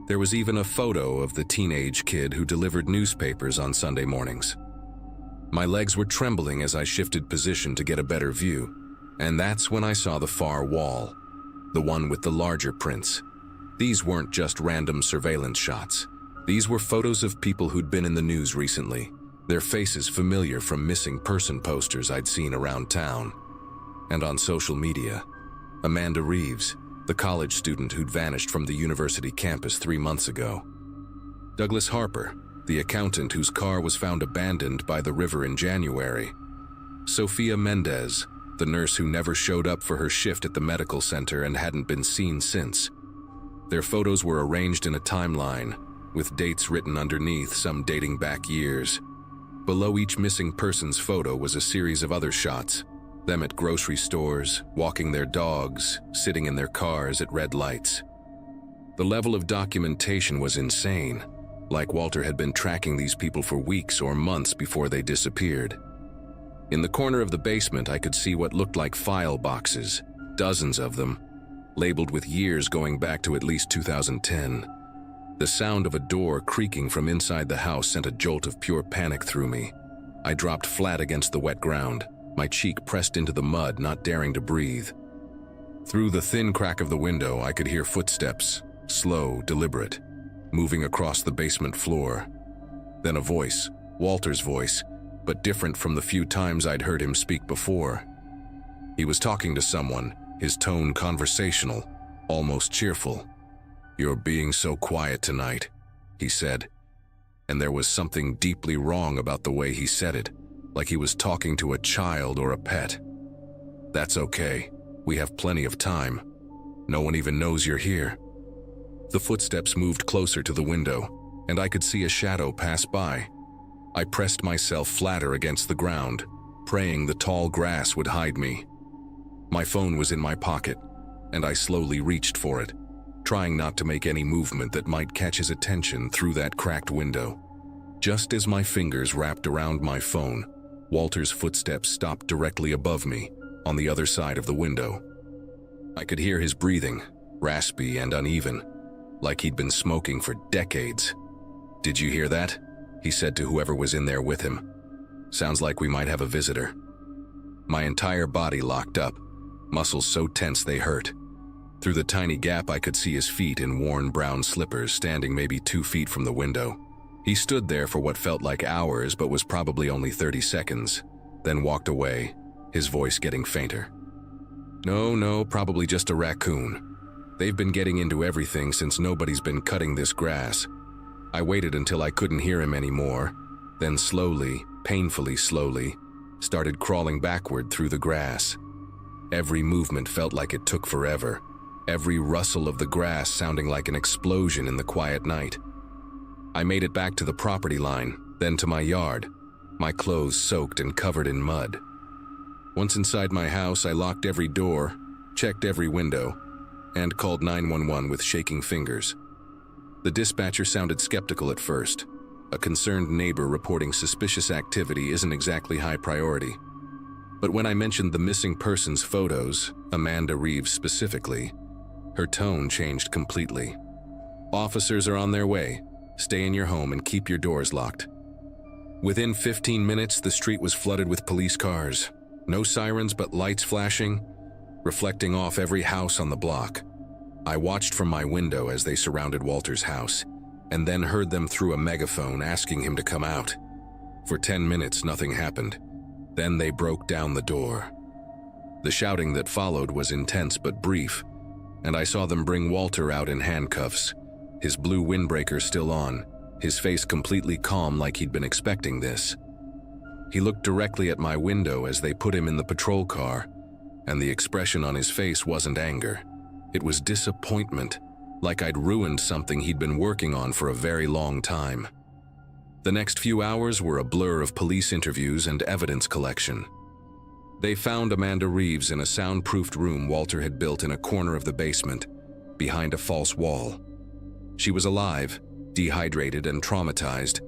A: There was even a photo of the teenage kid who delivered newspapers on Sunday mornings. My legs were trembling as I shifted position to get a better view, and that's when I saw the far wall, the one with the larger prints. These weren't just random surveillance shots. These were photos of people who'd been in the news recently, their faces familiar from missing person posters I'd seen around town. And on social media, Amanda Reeves, the college student who'd vanished from the university campus 3 months ago. Douglas Harper, the accountant whose car was found abandoned by the river in January. Sophia Mendez, the nurse who never showed up for her shift at the medical center and hadn't been seen since. Their photos were arranged in a timeline, with dates written underneath, some dating back years. Below each missing person's photo was a series of other shots, them at grocery stores, walking their dogs, sitting in their cars at red lights. The level of documentation was insane, like Walter had been tracking these people for weeks or months before they disappeared. In the corner of the basement, I could see what looked like file boxes, dozens of them, labeled with years going back to at least 2010. The sound of a door creaking from inside the house sent a jolt of pure panic through me. I dropped flat against the wet ground, my cheek pressed into the mud, not daring to breathe. Through the thin crack of the window, I could hear footsteps, slow, deliberate, moving across the basement floor. Then a voice, Walter's voice, but different from the few times I'd heard him speak before. He was talking to someone, his tone conversational, almost cheerful. "You're being so quiet tonight," he said. And there was something deeply wrong about the way he said it, like he was talking to a child or a pet. "That's okay. We have plenty of time. No one even knows you're here." The footsteps moved closer to the window, and I could see a shadow pass by. I pressed myself flatter against the ground, praying the tall grass would hide me. My phone was in my pocket, and I slowly reached for it, trying not to make any movement that might catch his attention through that cracked window. Just as my fingers wrapped around my phone, Walter's footsteps stopped directly above me, on the other side of the window. I could hear his breathing, raspy and uneven, like he'd been smoking for decades. "Did you hear that?" he said to whoever was in there with him. "Sounds like we might have a visitor." My entire body locked up, muscles so tense they hurt. Through the tiny gap, I could see his feet in worn brown slippers standing maybe 2 feet from the window. He stood there for what felt like hours but was probably only 30 seconds, then walked away, his voice getting fainter. No, probably just a raccoon. They've been getting into everything since nobody's been cutting this grass." I waited until I couldn't hear him anymore, then slowly, painfully slowly, started crawling backward through the grass. Every movement felt like it took forever, every rustle of the grass sounding like an explosion in the quiet night. I made it back to the property line, then to my yard, my clothes soaked and covered in mud. Once inside my house, I locked every door, checked every window, and called 911 with shaking fingers. The dispatcher sounded skeptical at first. A concerned neighbor reporting suspicious activity isn't exactly high priority. But when I mentioned the missing person's photos, Amanda Reeves specifically, her tone changed completely. "Officers are on their way. Stay in your home and keep your doors locked." Within 15 minutes, the street was flooded with police cars. No sirens, but lights flashing, reflecting off every house on the block. I watched from my window as they surrounded Walter's house, and then heard them through a megaphone asking him to come out. For 10 minutes, nothing happened. Then they broke down the door. The shouting that followed was intense but brief, and I saw them bring Walter out in handcuffs, his blue windbreaker still on, his face completely calm like he'd been expecting this. He looked directly at my window as they put him in the patrol car, and the expression on his face wasn't anger. It was disappointment, like I'd ruined something he'd been working on for a very long time. The next few hours were a blur of police interviews and evidence collection. They found Amanda Reeves in a soundproofed room Walter had built in a corner of the basement, behind a false wall. She was alive, dehydrated and traumatized,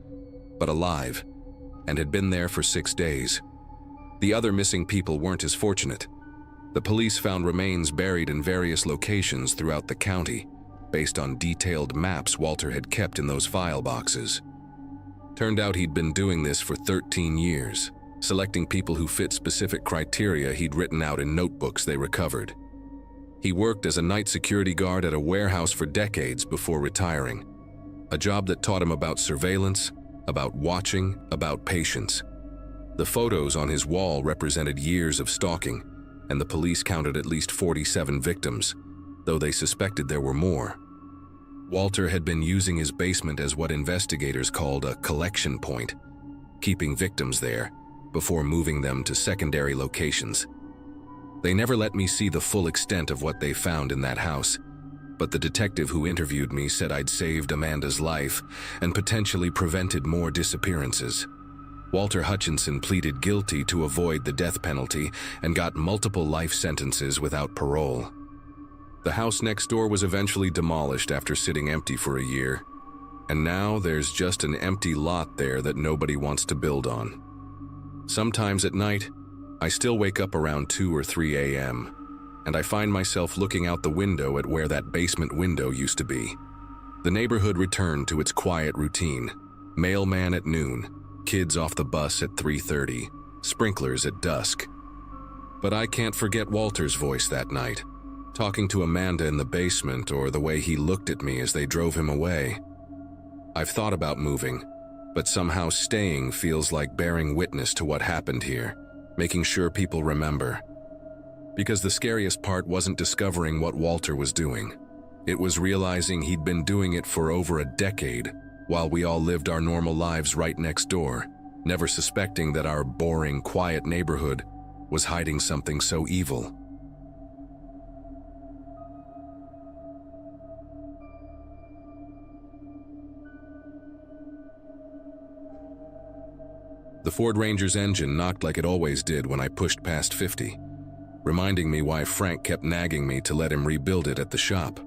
A: but alive, and had been there for 6 days. The other missing people weren't as fortunate. The police found remains buried in various locations throughout the county, based on detailed maps Walter had kept in those file boxes. Turned out he'd been doing this for 13 years, selecting people who fit specific criteria he'd written out in notebooks they recovered. He worked as a night security guard at a warehouse for decades before retiring, a job that taught him about surveillance, about watching, about patience. The photos on his wall represented years of stalking, and the police counted at least 47 victims, though they suspected there were more. Walter had been using his basement as what investigators called a collection point, keeping victims there before moving them to secondary locations. They never let me see the full extent of what they found in that house, but the detective who interviewed me said I'd saved Amanda's life and potentially prevented more disappearances. Walter Hutchinson pleaded guilty to avoid the death penalty and got multiple life sentences without parole. The house next door was eventually demolished after sitting empty for a year, and now there's just an empty lot there that nobody wants to build on. Sometimes at night, I still wake up around 2 or 3 a.m., and I find myself looking out the window at where that basement window used to be. The neighborhood returned to its quiet routine. Mailman at noon, kids off the bus at 3:30, sprinklers at dusk. But I can't forget Walter's voice that night, talking to Amanda in the basement, or the way he looked at me as they drove him away. I've thought about moving, but somehow staying feels like bearing witness to what happened here, making sure people remember. Because the scariest part wasn't discovering what Walter was doing. It was realizing he'd been doing it for over a decade, while we all lived our normal lives right next door, never suspecting that our boring, quiet neighborhood was hiding something so evil. The Ford Ranger's engine knocked like it always did when I pushed past 50, reminding me why Frank kept nagging me to let him rebuild it at the shop.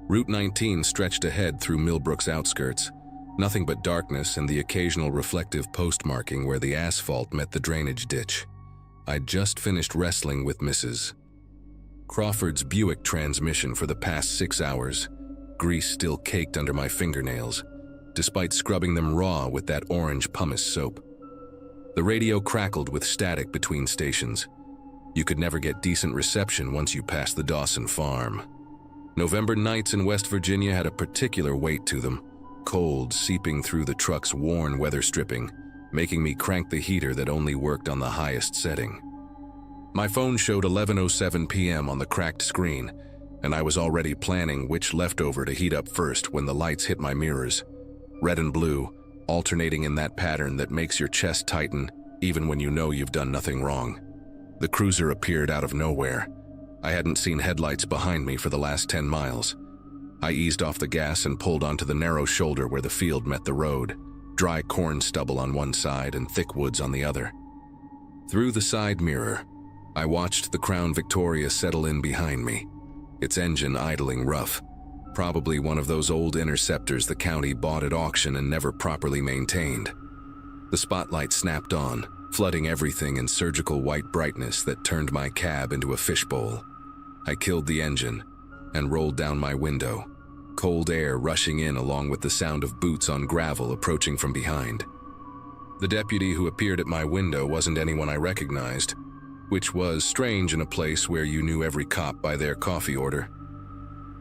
A: Route 19 stretched ahead through Millbrook's outskirts, nothing but darkness and the occasional reflective postmarking where the asphalt met the drainage ditch. I'd just finished wrestling with Mrs. Crawford's Buick transmission for the past 6 hours, grease still caked under my fingernails, despite scrubbing them raw with that orange pumice soap. The radio crackled with static between stations. You could never get decent reception once you passed the Dawson farm. November nights in West Virginia had a particular weight to them, cold seeping through the truck's worn weather stripping, making me crank the heater that only worked on the highest setting. My phone showed 11:07 p.m. on the cracked screen, and I was already planning which leftover to heat up first when the lights hit my mirrors. Red and blue, alternating in that pattern that makes your chest tighten even when you know you've done nothing wrong. The cruiser appeared out of nowhere. I hadn't seen headlights behind me for the last 10 miles. I eased off the gas and pulled onto the narrow shoulder where the field met the road, dry corn stubble on one side and thick woods on the other. Through the side mirror, I watched the Crown Victoria settle in behind me, its engine idling rough, probably one of those old Interceptors the county bought at auction and never properly maintained. The spotlight snapped on, flooding everything in surgical white brightness that turned my cab into a fishbowl. I killed the engine and rolled down my window, cold air rushing in along with the sound of boots on gravel approaching from behind. The deputy who appeared at my window wasn't anyone I recognized, which was strange in a place where you knew every cop by their coffee order.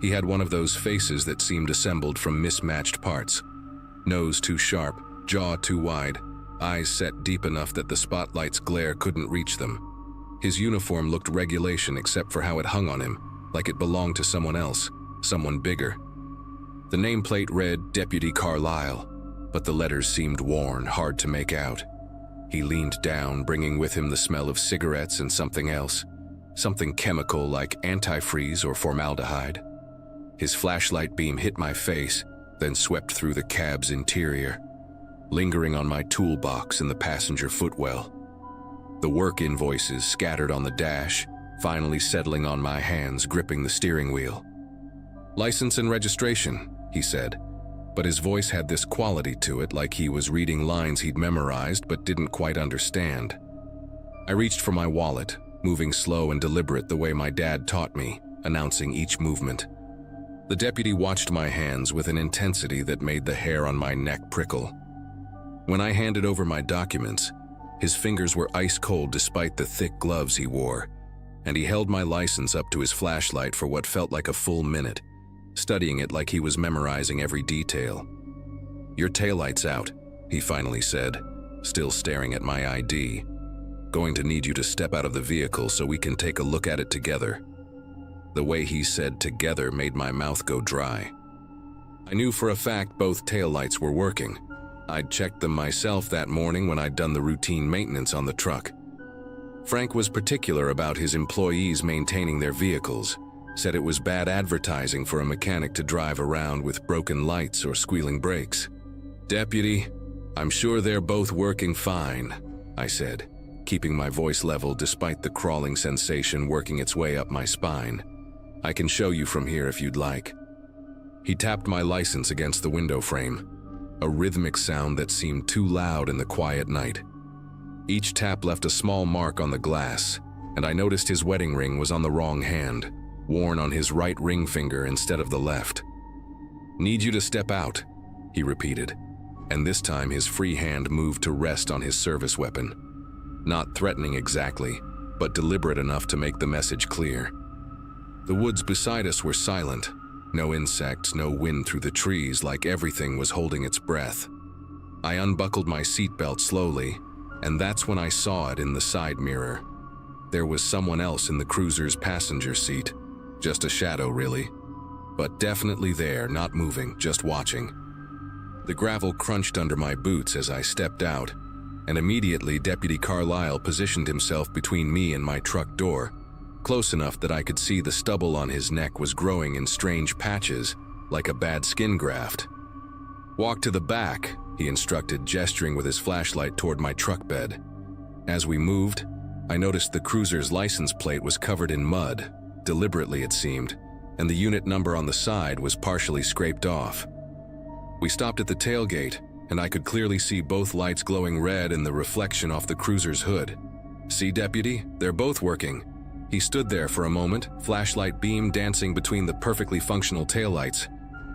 A: He had one of those faces that seemed assembled from mismatched parts. Nose too sharp, jaw too wide, eyes set deep enough that the spotlight's glare couldn't reach them. His uniform looked regulation except for how it hung on him, like it belonged to someone else, someone bigger. The nameplate read Deputy Carlisle, but the letters seemed worn, hard to make out. He leaned down, bringing with him the smell of cigarettes and something else, something chemical like antifreeze or formaldehyde. His flashlight beam hit my face, then swept through the cab's interior, lingering on my toolbox in the passenger footwell. The work invoices scattered on the dash, finally settling on my hands, gripping the steering wheel. "License and registration," he said, but his voice had this quality to it, like he was reading lines he'd memorized but didn't quite understand. I reached for my wallet, moving slow and deliberate the way my dad taught me, announcing each movement. The deputy watched my hands with an intensity that made the hair on my neck prickle. When I handed over my documents, his fingers were ice cold despite the thick gloves he wore, and he held my license up to his flashlight for what felt like a full minute, studying it like he was memorizing every detail. "Your taillight's out," he finally said, still staring at my ID. "Going to need you to step out of the vehicle so we can take a look at it together." The way he said "together" made my mouth go dry. I knew for a fact both taillights were working. I'd checked them myself that morning when I'd done the routine maintenance on the truck. Frank was particular about his employees maintaining their vehicles, said it was bad advertising for a mechanic to drive around with broken lights or squealing brakes. "Deputy, I'm sure they're both working fine," I said, keeping my voice level despite the crawling sensation working its way up my spine. "I can show you from here if you'd like." He tapped my license against the window frame, a rhythmic sound that seemed too loud in the quiet night. Each tap left a small mark on the glass, and I noticed his wedding ring was on the wrong hand, worn on his right ring finger instead of the left. "Need you to step out," he repeated, and this time his free hand moved to rest on his service weapon. Not threatening exactly, but deliberate enough to make the message clear. The woods beside us were silent. No insects, no wind through the trees, like everything was holding its breath. I unbuckled my seatbelt slowly, and that's when I saw it in the side mirror. There was someone else in the cruiser's passenger seat. Just a shadow, really. But definitely there, not moving, just watching. The gravel crunched under my boots as I stepped out, and immediately Deputy Carlisle positioned himself between me and my truck door, close enough that I could see the stubble on his neck was growing in strange patches, like a bad skin graft. "Walk to the back," he instructed, gesturing with his flashlight toward my truck bed. As we moved, I noticed the cruiser's license plate was covered in mud, deliberately it seemed, and the unit number on the side was partially scraped off. We stopped at the tailgate, and I could clearly see both lights glowing red in the reflection off the cruiser's hood. "See, Deputy? They're both working." He stood there for a moment, flashlight beam dancing between the perfectly functional taillights,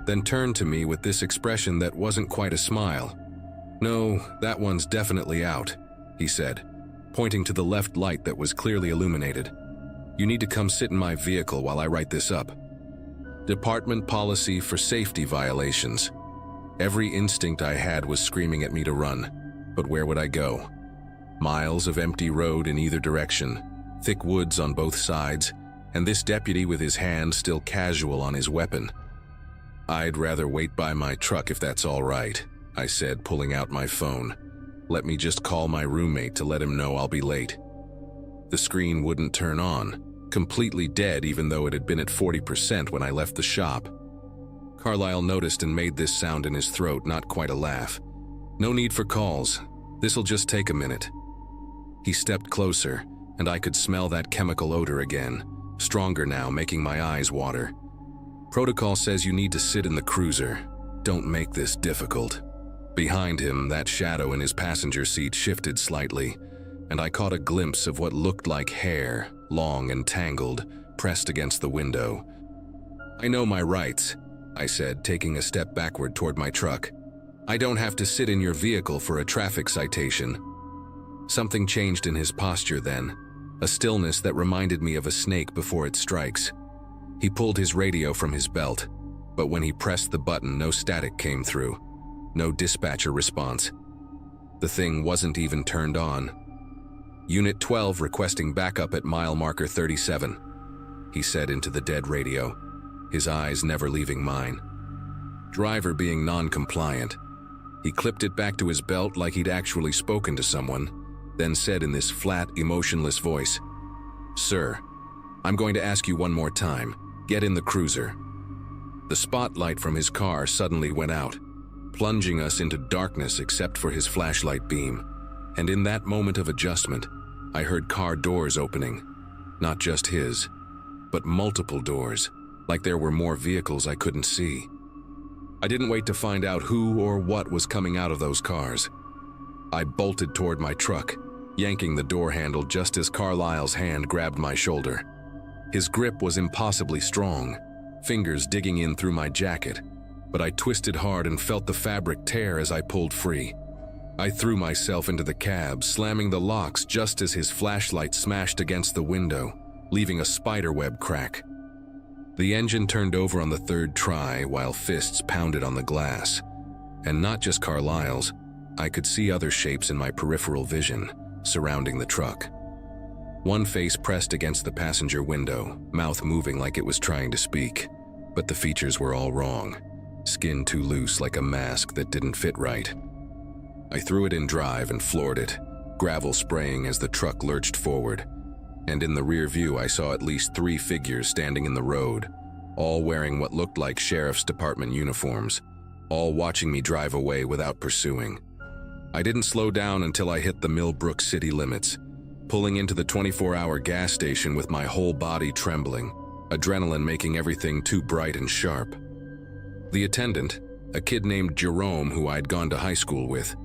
A: then turned to me with this expression that wasn't quite a smile. "No, that one's definitely out," he said, pointing to the left light that was clearly illuminated. "You need to come sit in my vehicle while I write this up." Department policy for safety violations. Every instinct I had was screaming at me to run, but where would I go? Miles of empty road in either direction, thick woods on both sides, and this deputy with his hand still casual on his weapon. "I'd rather wait by my truck if that's all right," I said, pulling out my phone. "Let me just call my roommate to let him know I'll be late." The screen wouldn't turn on, completely dead even though it had been at 40% when I left the shop. Carlisle noticed and made this sound in his throat, not quite a laugh. "No need for calls. This'll just take a minute." He stepped closer, and I could smell that chemical odor again, stronger now, making my eyes water. "Protocol says you need to sit in the cruiser. Don't make this difficult." Behind him, that shadow in his passenger seat shifted slightly, and I caught a glimpse of what looked like hair, long and tangled, pressed against the window. "I know my rights," I said, taking a step backward toward my truck. "I don't have to sit in your vehicle for a traffic citation." Something changed in his posture then, a stillness that reminded me of a snake before it strikes. He pulled his radio from his belt, but when he pressed the button, no static came through. No dispatcher response. The thing wasn't even turned on. "Unit 12 requesting backup at mile marker 37, he said into the dead radio, his eyes never leaving mine. Driver being non-compliant. He clipped it back to his belt like he'd actually spoken to someone, then said in this flat, emotionless voice, "Sir, I'm going to ask you one more time. Get in the cruiser." The spotlight from his car suddenly went out, plunging us into darkness except for his flashlight beam. And in that moment of adjustment, I heard car doors opening. Not just his, but multiple doors, like there were more vehicles I couldn't see. I didn't wait to find out who or what was coming out of those cars. I bolted toward my truck, yanking the door handle just as Carlisle's hand grabbed my shoulder. His grip was impossibly strong, fingers digging in through my jacket, but I twisted hard and felt the fabric tear as I pulled free. I threw myself into the cab, slamming the locks just as his flashlight smashed against the window, leaving a spiderweb crack. The engine turned over on the third try while fists pounded on the glass. And not just Carlisle's, I could see other shapes in my peripheral vision, surrounding the truck. One face pressed against the passenger window, mouth moving like it was trying to speak, but the features were all wrong. Skin too loose like a mask that didn't fit right. I threw it in drive and floored it, gravel spraying as the truck lurched forward. And in the rear view I saw at least 3 figures standing in the road, all wearing what looked like sheriff's department uniforms, all watching me drive away without pursuing. I didn't slow down until I hit the Millbrook city limits, pulling into the 24-hour gas station with my whole body trembling, adrenaline making everything too bright and sharp. The attendant, a kid named Jerome who I'd gone to high school with,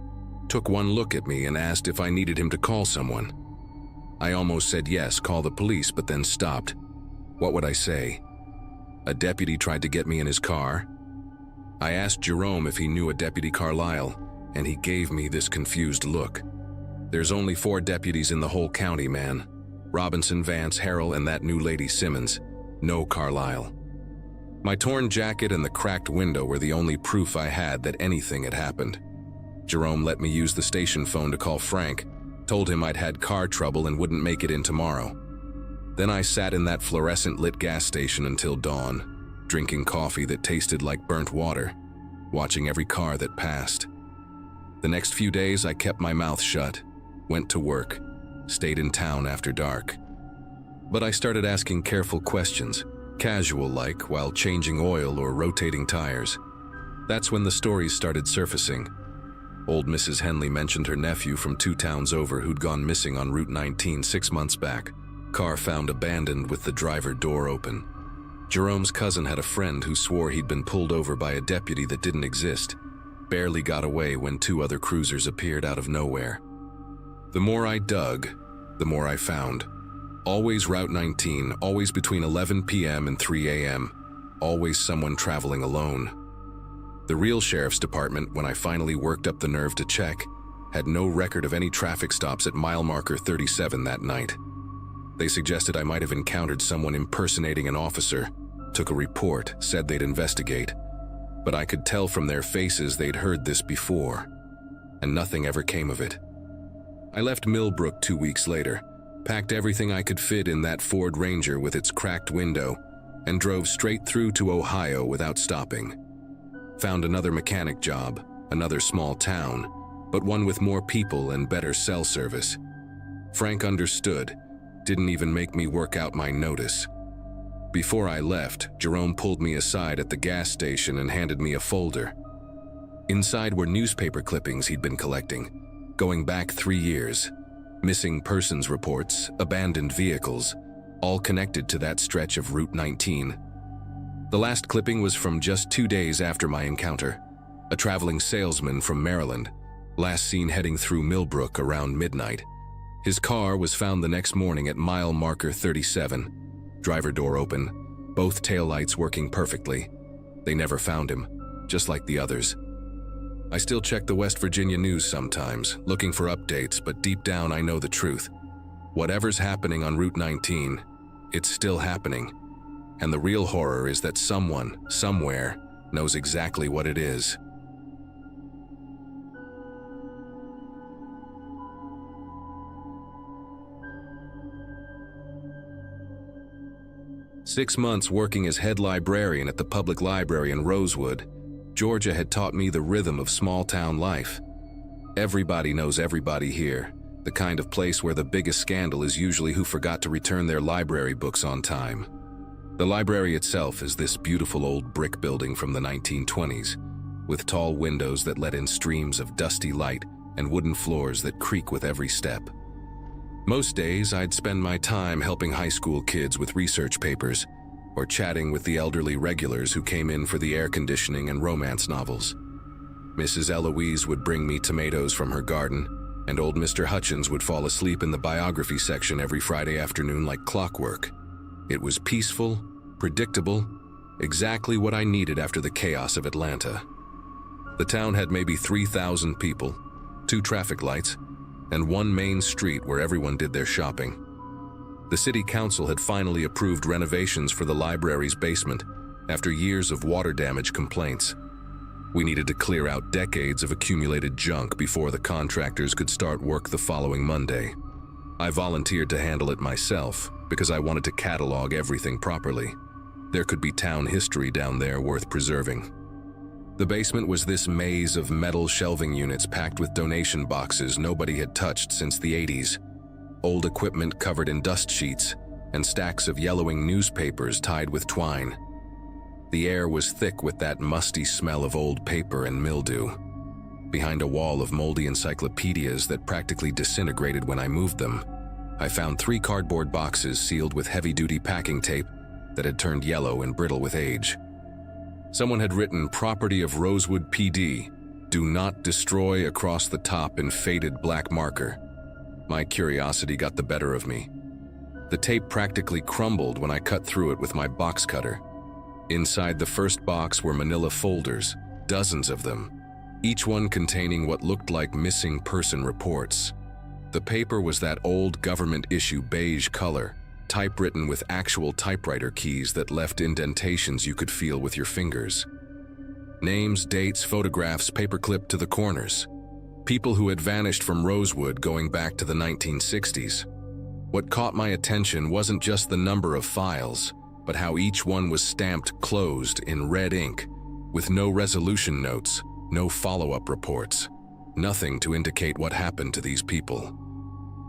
A: took one look at me and asked if I needed him to call someone. I almost said yes, call the police, but then stopped. What would I say? A deputy tried to get me in his car? I asked Jerome if he knew a Deputy Carlisle, and he gave me this confused look. There's only 4 deputies in the whole county, man. Robinson, Vance, Harrell, and that new lady Simmons. No Carlisle. My torn jacket and the cracked window were the only proof I had that anything had happened. Jerome let me use the station phone to call Frank, told him I'd had car trouble and wouldn't make it in tomorrow. Then I sat in that fluorescent lit gas station until dawn, drinking coffee that tasted like burnt water, watching every car that passed. The next few days I kept my mouth shut, went to work, stayed in town after dark. But I started asking careful questions, casual-like, while changing oil or rotating tires. That's when the stories started surfacing. Old Mrs. Henley mentioned her nephew from 2 towns over who'd gone missing on Route 19 6 months back. Car found abandoned with the driver door open. Jerome's cousin had a friend who swore he'd been pulled over by a deputy that didn't exist, barely got away when 2 other cruisers appeared out of nowhere. The more I dug, the more I found. Always Route 19, always between 11 p.m. and 3 a.m., always someone traveling alone. The real sheriff's department, when I finally worked up the nerve to check, had no record of any traffic stops at mile marker 37 that night. They suggested I might have encountered someone impersonating an officer, took a report, said they'd investigate. But I could tell from their faces they'd heard this before, and nothing ever came of it. I left Millbrook 2 weeks later, packed everything I could fit in that Ford Ranger with its cracked window, and drove straight through to Ohio without stopping. Found another mechanic job, another small town, but one with more people and better cell service. Frank understood, didn't even make me work out my notice. Before I left, Jerome pulled me aside at the gas station and handed me a folder. Inside were newspaper clippings he'd been collecting, going back 3 years. Missing persons reports, abandoned vehicles, all connected to that stretch of Route 19. The last clipping was from just 2 days after my encounter. A traveling salesman from Maryland, last seen heading through Millbrook around midnight. His car was found the next morning at mile marker 37. Driver door open, both taillights working perfectly. They never found him, just like the others. I still check the West Virginia news sometimes, looking for updates, but deep down I know the truth. Whatever's happening on Route 19, it's still happening. And the real horror is that someone, somewhere, knows exactly what it is. "6 months working as head librarian at the public library in Rosewood, Georgia had taught me the rhythm of small-town life. Everybody knows everybody here, the kind of place where the biggest scandal is usually who forgot to return their library books on time. The library itself is this beautiful old brick building from the 1920s, with tall windows that let in streams of dusty light and wooden floors that creak with every step. Most days, I'd spend my time helping high school kids with research papers, or chatting with the elderly regulars who came in for the air conditioning and romance novels. Mrs. Eloise would bring me tomatoes from her garden, and old Mr. Hutchins would fall asleep in the biography section every Friday afternoon like clockwork. It was peaceful, predictable, exactly what I needed after the chaos of Atlanta. The town had maybe 3,000 people, 2 traffic lights, and 1 main street where everyone did their shopping. The city council had finally approved renovations for the library's basement after years of water damage complaints. We needed to clear out decades of accumulated junk before the contractors could start work the following Monday. I volunteered to handle it myself because I wanted to catalog everything properly. There could be town history down there worth preserving. The basement was this maze of metal shelving units packed with donation boxes nobody had touched since the 80s, old equipment covered in dust sheets, and stacks of yellowing newspapers tied with twine. The air was thick with that musty smell of old paper and mildew. Behind a wall of moldy encyclopedias that practically disintegrated when I moved them, I found 3 cardboard boxes sealed with heavy-duty packing tape that had turned yellow and brittle with age. Someone had written "Property of Rosewood PD, do not destroy" across the top in faded black marker. My curiosity got the better of me. The tape practically crumbled when I cut through it with my box cutter. Inside the first box were manila folders, dozens of them, each one containing what looked like missing person reports. The paper was that old government-issue beige color, typewritten with actual typewriter keys that left indentations you could feel with your fingers. Names, dates, photographs paperclipped to the corners. People who had vanished from Rosewood going back to the 1960s. What caught my attention wasn't just the number of files, but how each one was stamped closed in red ink, with no resolution notes, no follow-up reports, nothing to indicate what happened to these people.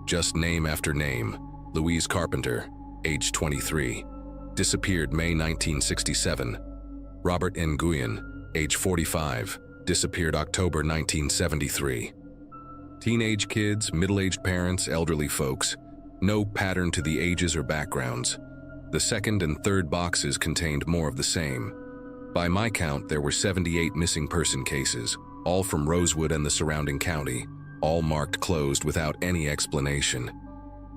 A: Just name after name: Louise Carpenter, age 23, disappeared May 1967. Robert Nguyen, age 45, disappeared October 1973. Teenage kids, middle-aged parents, elderly folks, no pattern to the ages or backgrounds. The second and third boxes contained more of the same. By my count, there were 78 missing person cases, all from Rosewood and the surrounding county, all marked closed without any explanation.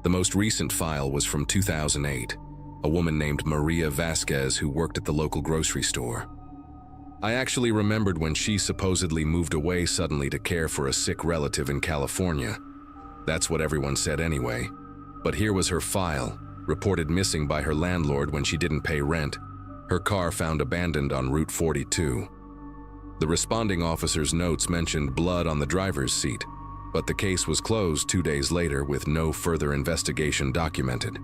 A: The most recent file was from 2008, a woman named Maria Vasquez who worked at the local grocery store. I actually remembered when she supposedly moved away suddenly to care for a sick relative in California. That's what everyone said anyway. But here was her file, reported missing by her landlord when she didn't pay rent. Her car found abandoned on Route 42. The responding officer's notes mentioned blood on the driver's seat, but the case was closed 2 days later with no further investigation documented.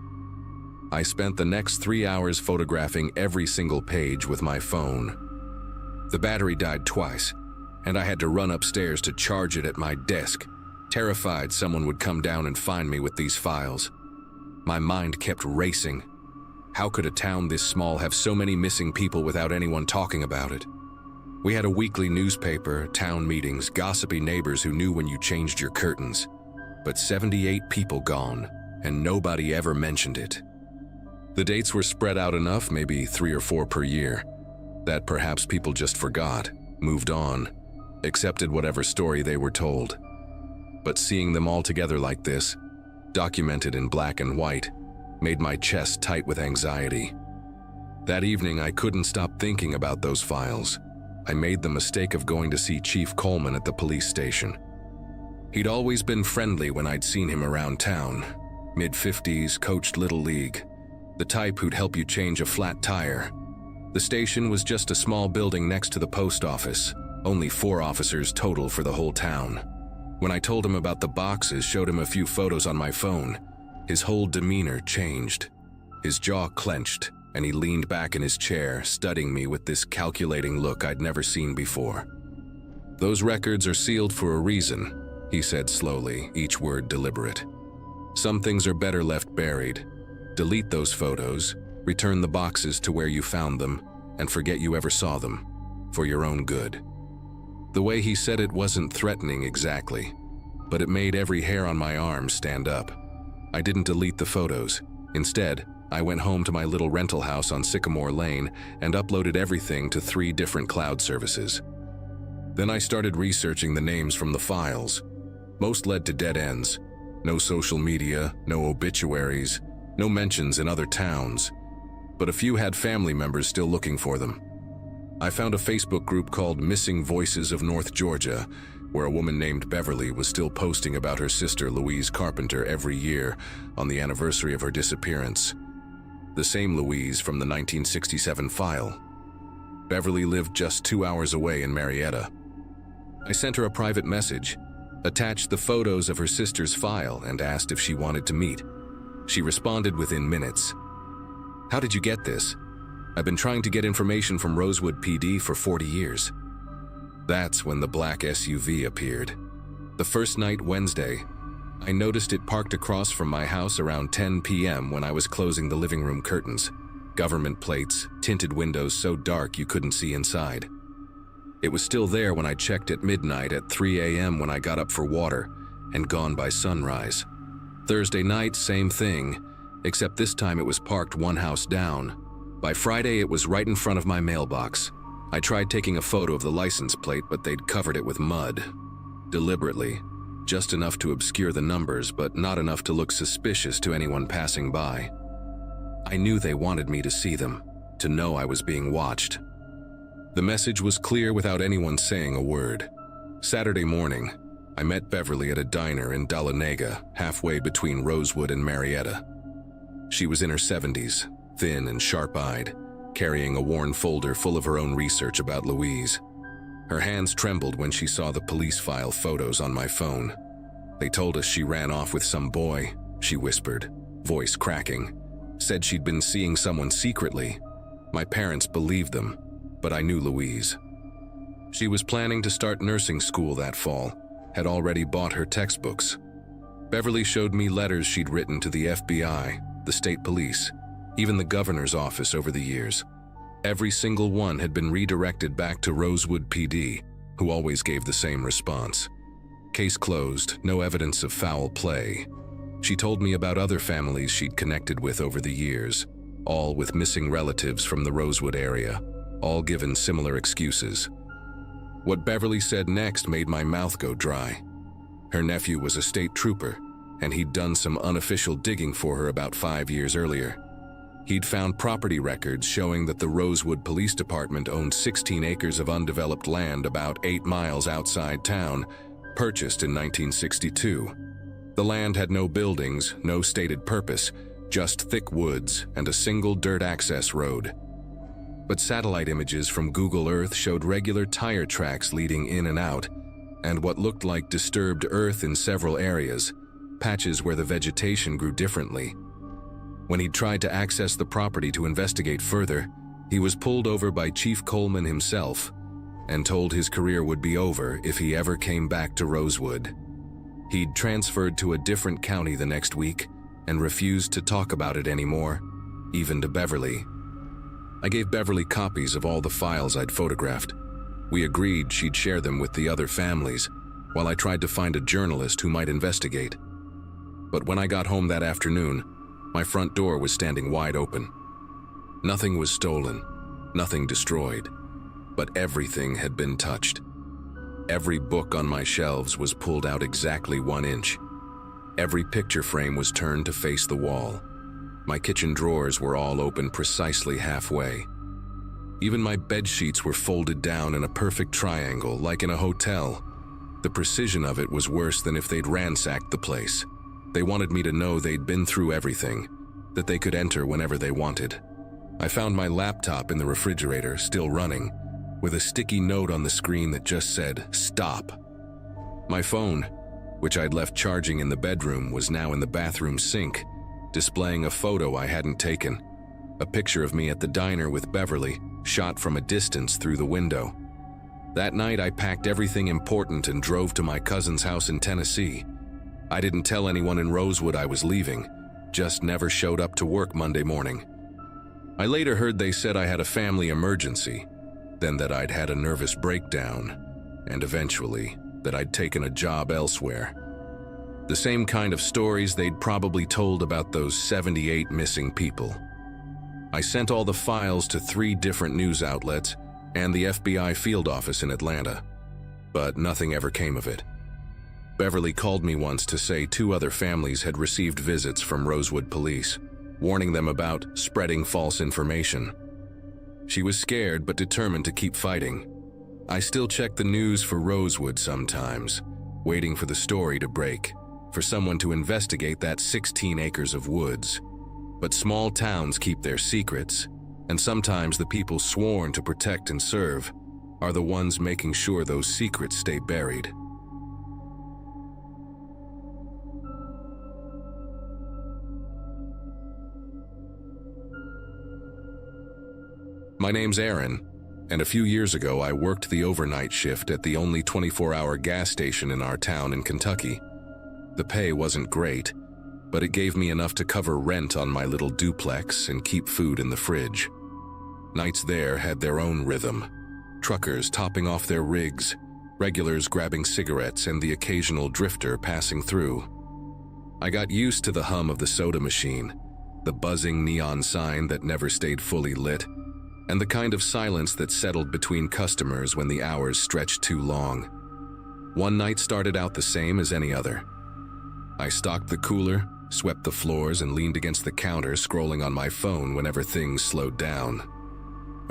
A: I spent the next 3 hours photographing every single page with my phone. The battery died twice, and I had to run upstairs to charge it at my desk, terrified someone would come down and find me with these files. My mind kept racing. How could a town this small have so many missing people without anyone talking about it? We had a weekly newspaper, town meetings, gossipy neighbors who knew when you changed your curtains. But 78 people gone, and nobody ever mentioned it. The dates were spread out enough, maybe 3 or 4 per year, that perhaps people just forgot, moved on, accepted whatever story they were told. But seeing them all together like this, documented in black and white, made my chest tight with anxiety. That evening, I couldn't stop thinking about those files. I made the mistake of going to see Chief Coleman at the police station. He'd always been friendly when I'd seen him around town. Mid-50s, coached Little League. The type who'd help you change a flat tire. The station was just a small building next to the post office. Only 4 officers total for the whole town. When I told him about the boxes, showed him a few photos on my phone, his whole demeanor changed. His jaw clenched, and he leaned back in his chair, studying me with this calculating look I'd never seen before. "Those records are sealed for a reason," he said slowly, each word deliberate. "Some things are better left buried. Delete those photos, return the boxes to where you found them, and forget you ever saw them, for your own good." The way he said it wasn't threatening exactly, but it made every hair on my arm stand up. I didn't delete the photos. Instead, I went home to my little rental house on Sycamore Lane and uploaded everything to 3 different cloud services. Then I started researching the names from the files. Most led to dead ends. No social media, no obituaries, no mentions in other towns. But a few had family members still looking for them. I found a Facebook group called Missing Voices of North Georgia, where a woman named Beverly was still posting about her sister Louise Carpenter every year on the anniversary of her disappearance. The same Louise from the 1967 file. Beverly lived just 2 hours away in Marietta. I sent her a private message, attached the photos of her sister's file, and asked if she wanted to meet. She responded within minutes. "How did you get this? I've been trying to get information from Rosewood PD for 40 years. That's when the black SUV appeared. The first night, Wednesday, I noticed it parked across from my house around 10 p.m. when I was closing the living room curtains. Government plates, tinted windows so dark you couldn't see inside. It was still there when I checked at midnight, at 3 a.m. when I got up for water, and gone by sunrise. Thursday night, same thing, except this time it was parked 1 house down. By Friday, it was right in front of my mailbox. I tried taking a photo of the license plate, but they'd covered it with mud. Deliberately, just enough to obscure the numbers, but not enough to look suspicious to anyone passing by. I knew they wanted me to see them, to know I was being watched. The message was clear without anyone saying a word. Saturday morning, I met Beverly at a diner in Dahlonega, halfway between Rosewood and Marietta. She was in her 70s, thin and sharp-eyed, carrying a worn folder full of her own research about Louise. Her hands trembled when she saw the police file photos on my phone. They told us she ran off with some boy, she whispered, voice cracking. Said she'd been seeing someone secretly. My parents believed them, but I knew Louise. She was planning to start nursing school that fall, had already bought her textbooks. Beverly showed me letters she'd written to the FBI, the state police, even the governor's office over the years. Every single one had been redirected back to Rosewood PD, who always gave the same response. Case closed, no evidence of foul play. She told me about other families she'd connected with over the years, all with missing relatives from the Rosewood area, all given similar excuses. What Beverly said next made my mouth go dry. Her nephew was a state trooper, and he'd done some unofficial digging for her about 5 years earlier. He'd found property records showing that the Rosewood Police Department owned 16 acres of undeveloped land about 8 miles outside town, purchased in 1962. The land had no buildings, no stated purpose, just thick woods and a single dirt access road. But satellite images from Google Earth showed regular tire tracks leading in and out, and what looked like disturbed earth in several areas, patches where the vegetation grew differently. When he tried to access the property to investigate further, he was pulled over by Chief Coleman himself and told his career would be over if he ever came back to Rosewood. He'd transferred to a different county the next week and refused to talk about it anymore, even to Beverly. I gave Beverly copies of all the files I'd photographed. We agreed she'd share them with the other families, while I tried to find a journalist who might investigate. But when I got home that afternoon, my front door was standing wide open. Nothing was stolen, nothing destroyed, but everything had been touched. Every book on my shelves was pulled out exactly 1 inch. Every picture frame was turned to face the wall. My kitchen drawers were all open precisely halfway. Even my bed sheets were folded down in a perfect triangle, like in a hotel. The precision of it was worse than if they'd ransacked the place. They wanted me to know they'd been through everything, that they could enter whenever they wanted. I found my laptop in the refrigerator, still running, with a sticky note on the screen that just said, "Stop." My phone, which I'd left charging in the bedroom, was now in the bathroom sink, displaying a photo I hadn't taken, a picture of me at the diner with Beverly, shot from a distance through the window. That night, I packed everything important and drove to my cousin's house in Tennessee. I didn't tell anyone in Rosewood I was leaving, just never showed up to work Monday morning. I later heard they said I had a family emergency, then that I'd had a nervous breakdown, and eventually that I'd taken a job elsewhere. The same kind of stories they'd probably told about those 78 missing people. I sent all the files to 3 different news outlets and the FBI field office in Atlanta, but nothing ever came of it. Beverly called me once to say 2 other families had received visits from Rosewood police, warning them about spreading false information. She was scared but determined to keep fighting. I still check the news for Rosewood sometimes, waiting for the story to break, for someone to investigate that 16 acres of woods. But small towns keep their secrets, and sometimes the people sworn to protect and serve are the ones making sure those secrets stay buried. My name's Aaron, and a few years ago I worked the overnight shift at the only 24-hour gas station in our town in Kentucky. The pay wasn't great, but it gave me enough to cover rent on my little duplex and keep food in the fridge. Nights there had their own rhythm. Truckers topping off their rigs, regulars grabbing cigarettes, and the occasional drifter passing through. I got used to the hum of the soda machine, the buzzing neon sign that never stayed fully lit, and the kind of silence that settled between customers when the hours stretched too long. One night started out the same as any other. I stocked the cooler, swept the floors, and leaned against the counter, scrolling on my phone whenever things slowed down.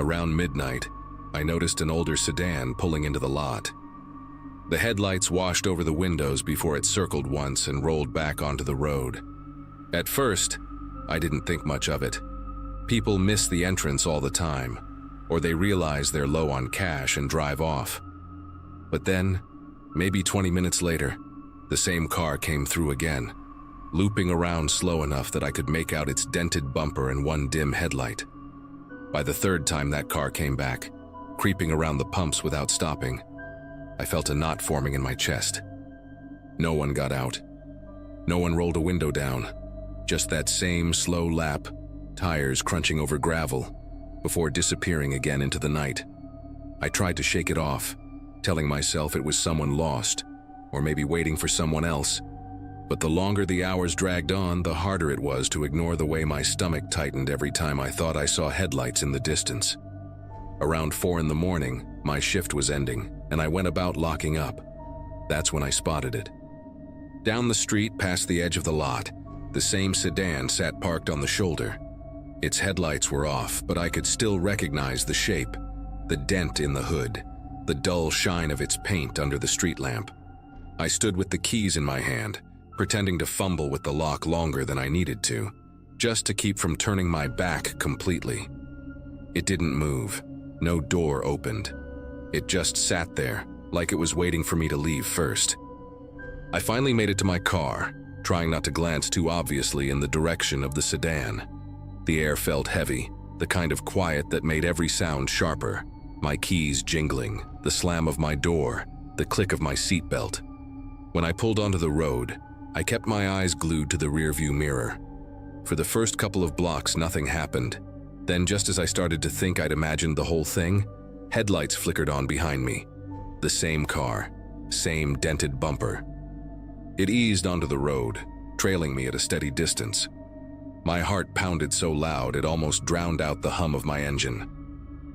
A: Around midnight, I noticed an older sedan pulling into the lot. The headlights washed over the windows before it circled once and rolled back onto the road. At first, I didn't think much of it. People miss the entrance all the time, or they realize they're low on cash and drive off. But then, maybe 20 minutes later, the same car came through again, looping around slow enough that I could make out its dented bumper and one dim headlight. By the third time that car came back, creeping around the pumps without stopping, I felt a knot forming in my chest. No one got out. No one rolled a window down. Just that same slow lap, tires crunching over gravel, before disappearing again into the night. I tried to shake it off, telling myself it was someone lost, or maybe waiting for someone else. But the longer the hours dragged on, the harder it was to ignore the way my stomach tightened every time I thought I saw headlights in the distance. Around 4 in the morning, my shift was ending, and I went about locking up. That's when I spotted it. Down the street, past the edge of the lot, the same sedan sat parked on the shoulder. Its headlights were off, but I could still recognize the shape, the dent in the hood, the dull shine of its paint under the street lamp. I stood with the keys in my hand, pretending to fumble with the lock longer than I needed to, just to keep from turning my back completely. It didn't move. No door opened. It just sat there, like it was waiting for me to leave first. I finally made it to my car, trying not to glance too obviously in the direction of the sedan. The air felt heavy, the kind of quiet that made every sound sharper. My keys jingling, the slam of my door, the click of my seatbelt. When I pulled onto the road, I kept my eyes glued to the rearview mirror. For the first couple of blocks, nothing happened. Then, just as I started to think I'd imagined the whole thing, headlights flickered on behind me. The same car, same dented bumper. It eased onto the road, trailing me at a steady distance. My heart pounded so loud it almost drowned out the hum of my engine.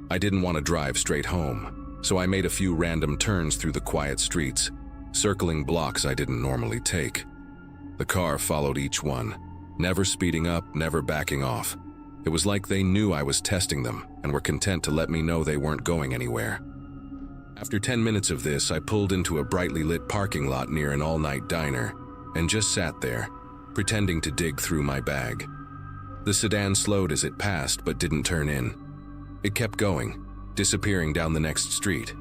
A: I didn't want to drive straight home, so I made a few random turns through the quiet streets, circling blocks I didn't normally take. The car followed each one, never speeding up, never backing off. It was like they knew I was testing them and were content to let me know they weren't going anywhere. After 10 minutes of this, I pulled into a brightly lit parking lot near an all-night diner and just sat there, pretending to dig through my bag. The sedan slowed as it passed but didn't turn in. It kept going, disappearing down the next street.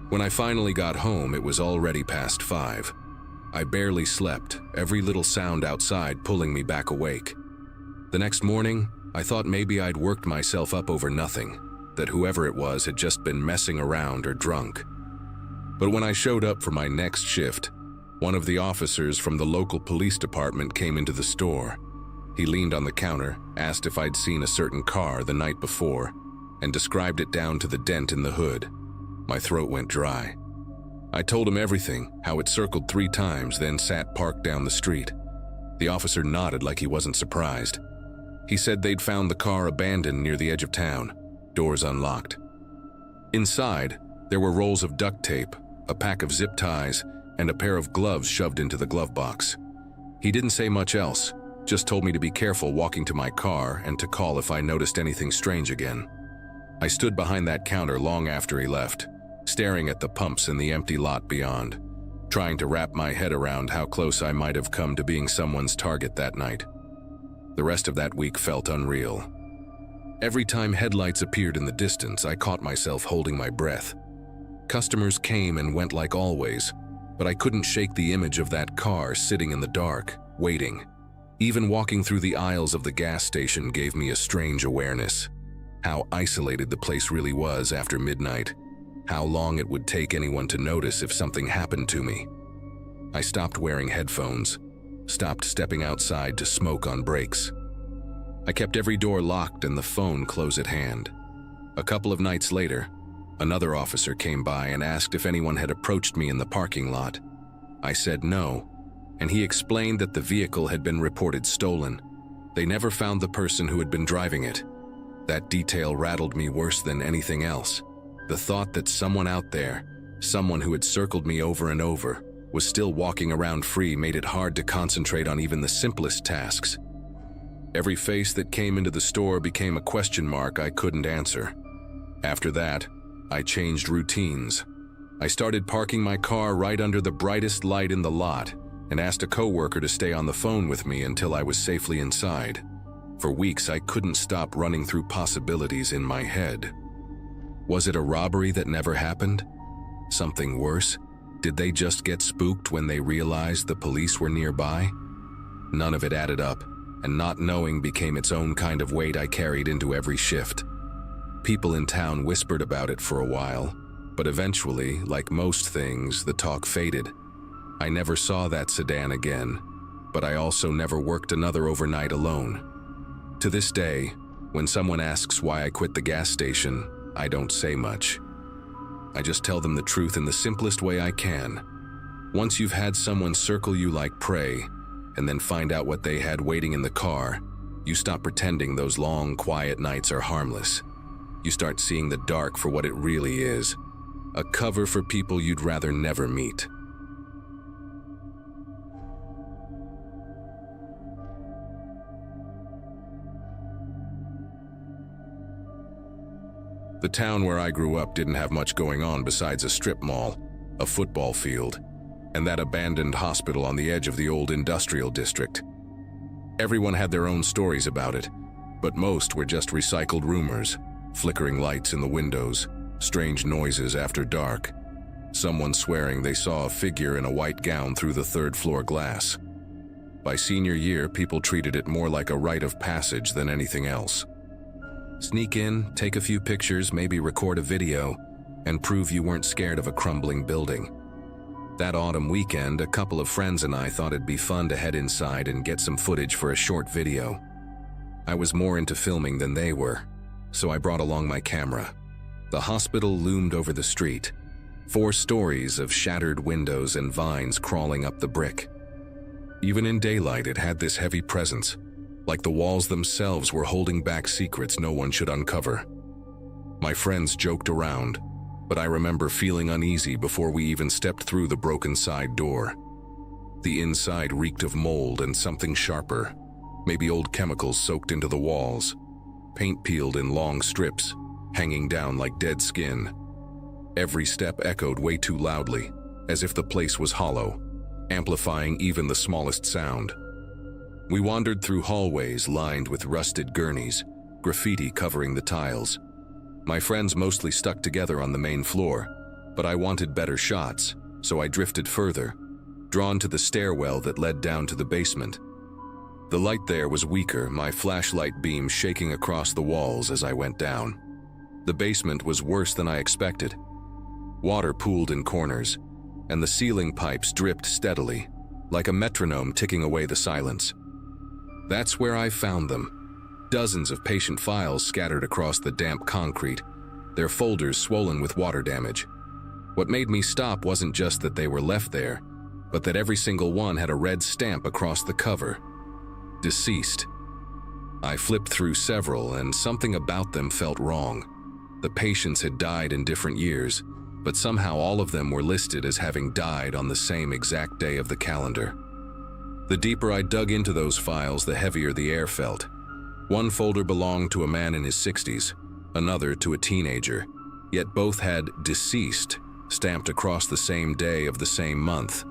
A: When I finally got home, it was already past 5. I barely slept, every little sound outside pulling me back awake. The next morning, I thought maybe I'd worked myself up over nothing, that whoever it was had just been messing around or drunk. But when I showed up for my next shift, one of the officers from the local police department came into the store. He leaned on the counter, asked if I'd seen a certain car the night before, and described it down to the dent in the hood. My throat went dry. I told him everything, how it circled 3 times, then sat parked down the street. The officer nodded like he wasn't surprised. He said they'd found the car abandoned near the edge of town, doors unlocked. Inside, there were rolls of duct tape, a pack of zip ties, and a pair of gloves shoved into the glove box. He didn't say much else, just told me to be careful walking to my car and to call if I noticed anything strange again. I stood behind that counter long after he left, staring at the pumps in the empty lot beyond, trying to wrap my head around how close I might have come to being someone's target that night. The rest of that week felt unreal. Every time headlights appeared in the distance, I caught myself holding my breath. Customers came and went like always, but I couldn't shake the image of that car sitting in the dark, waiting. Even walking through the aisles of the gas station gave me a strange awareness. How isolated the place really was after midnight. How long it would take anyone to notice if something happened to me. I stopped wearing headphones, stopped stepping outside to smoke on breaks. I kept every door locked and the phone close at hand. A couple of nights later, another officer came by and asked if anyone had approached me in the parking lot. I said no, and he explained that the vehicle had been reported stolen. They never found the person who had been driving it. That detail rattled me worse than anything else. The thought that someone out there, Someone who had circled me over and over, was still walking around free, made it hard to concentrate on even the simplest tasks. Every face that came into the store became a question mark I couldn't answer. After that, I changed routines. I started parking my car right under the brightest light in the lot and asked a coworker to stay on the phone with me until I was safely inside. For weeks, I couldn't stop running through possibilities in my head. Was it a robbery that never happened? Something worse? Did they just get spooked when they realized the police were nearby? None of it added up, and not knowing became its own kind of weight I carried into every shift. People in town whispered about it for a while, but eventually, like most things, the talk faded. I never saw that sedan again, but I also never worked another overnight alone. To this day, when someone asks why I quit the gas station, I don't say much. I just tell them the truth in the simplest way I can. Once you've had someone circle you like prey, and then find out what they had waiting in the car, you stop pretending those long, quiet nights are harmless. You start seeing the dark for what it really is, a cover for people you'd rather never meet. The town where I grew up didn't have much going on besides a strip mall, a football field, and that abandoned hospital on the edge of the old industrial district. Everyone had their own stories about it, but most were just recycled rumors, flickering lights in the windows, strange noises after dark, someone swearing they saw a figure in a white gown through the third-floor glass. By senior year, people treated it more like a rite of passage than anything else. Sneak in, take a few pictures, maybe record a video, and prove you weren't scared of a crumbling building. That autumn weekend, a couple of friends and I thought it'd be fun to head inside and get some footage for a short video. I was more into filming than they were, so I brought along my camera. The hospital loomed over the street, 4 stories of shattered windows and vines crawling up the brick. Even in daylight, it had this heavy presence, like the walls themselves were holding back secrets no one should uncover. My friends joked around, but I remember feeling uneasy before we even stepped through the broken side door. The inside reeked of mold and something sharper, maybe old chemicals soaked into the walls, paint peeled in long strips, hanging down like dead skin. Every step echoed way too loudly, as if the place was hollow, amplifying even the smallest sound. We wandered through hallways lined with rusted gurneys, graffiti covering the tiles. My friends mostly stuck together on the main floor, but I wanted better shots, so I drifted further, drawn to the stairwell that led down to the basement. The light there was weaker, my flashlight beam shaking across the walls as I went down. The basement was worse than I expected. Water pooled in corners, and the ceiling pipes dripped steadily, like a metronome ticking away the silence. That's where I found them. Dozens of patient files scattered across the damp concrete, their folders swollen with water damage. What made me stop wasn't just that they were left there, but that every single one had a red stamp across the cover. Deceased. I flipped through several, and something about them felt wrong. The patients had died in different years, but somehow all of them were listed as having died on the same exact day of the calendar. The deeper I dug into those files, the heavier the air felt. One folder belonged to a man in his 60s, another to a teenager, yet both had deceased stamped across the same day of the same month.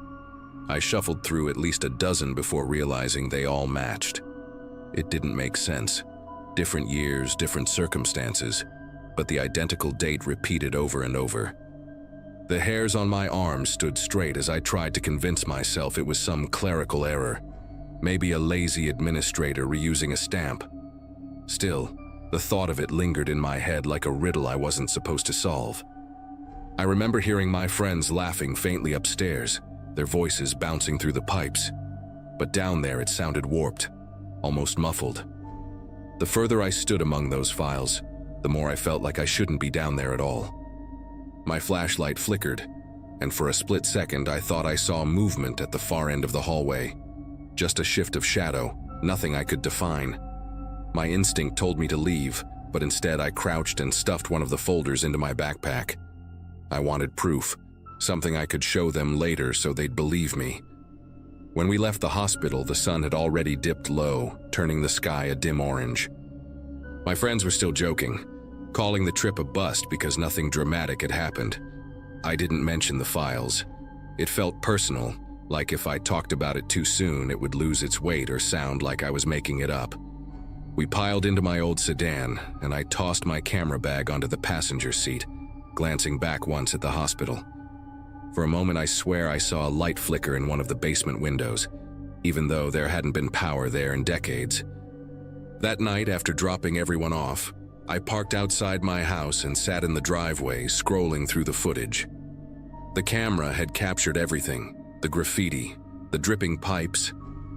A: I shuffled through at least a dozen before realizing they all matched. It didn't make sense. Different years, different circumstances, but the identical date repeated over and over. The hairs on my arms stood straight as I tried to convince myself it was some clerical error, maybe a lazy administrator reusing a stamp. Still, the thought of it lingered in my head like a riddle I wasn't supposed to solve. I remember hearing my friends laughing faintly upstairs, their voices bouncing through the pipes, but down there it sounded warped, almost muffled. The further I stood among those files, the more I felt like I shouldn't be down there at all. My flashlight flickered, and for a split second I thought I saw movement at the far end of the hallway. Just a shift of shadow, nothing I could define. My instinct told me to leave, but instead I crouched and stuffed one of the folders into my backpack. I wanted proof, something I could show them later so they'd believe me. When we left the hospital, the sun had already dipped low, turning the sky a dim orange. My friends were still joking, calling the trip a bust because nothing dramatic had happened. I didn't mention the files. It felt personal, like if I talked about it too soon, it would lose its weight or sound like I was making it up. We piled into my old sedan, and I tossed my camera bag onto the passenger seat, glancing back once at the hospital. For a moment, I swear I saw a light flicker in one of the basement windows, even though there hadn't been power there in decades. That night, after dropping everyone off, I parked outside my house and sat in the driveway, scrolling through the footage. The camera had captured everything: the graffiti, the dripping pipes,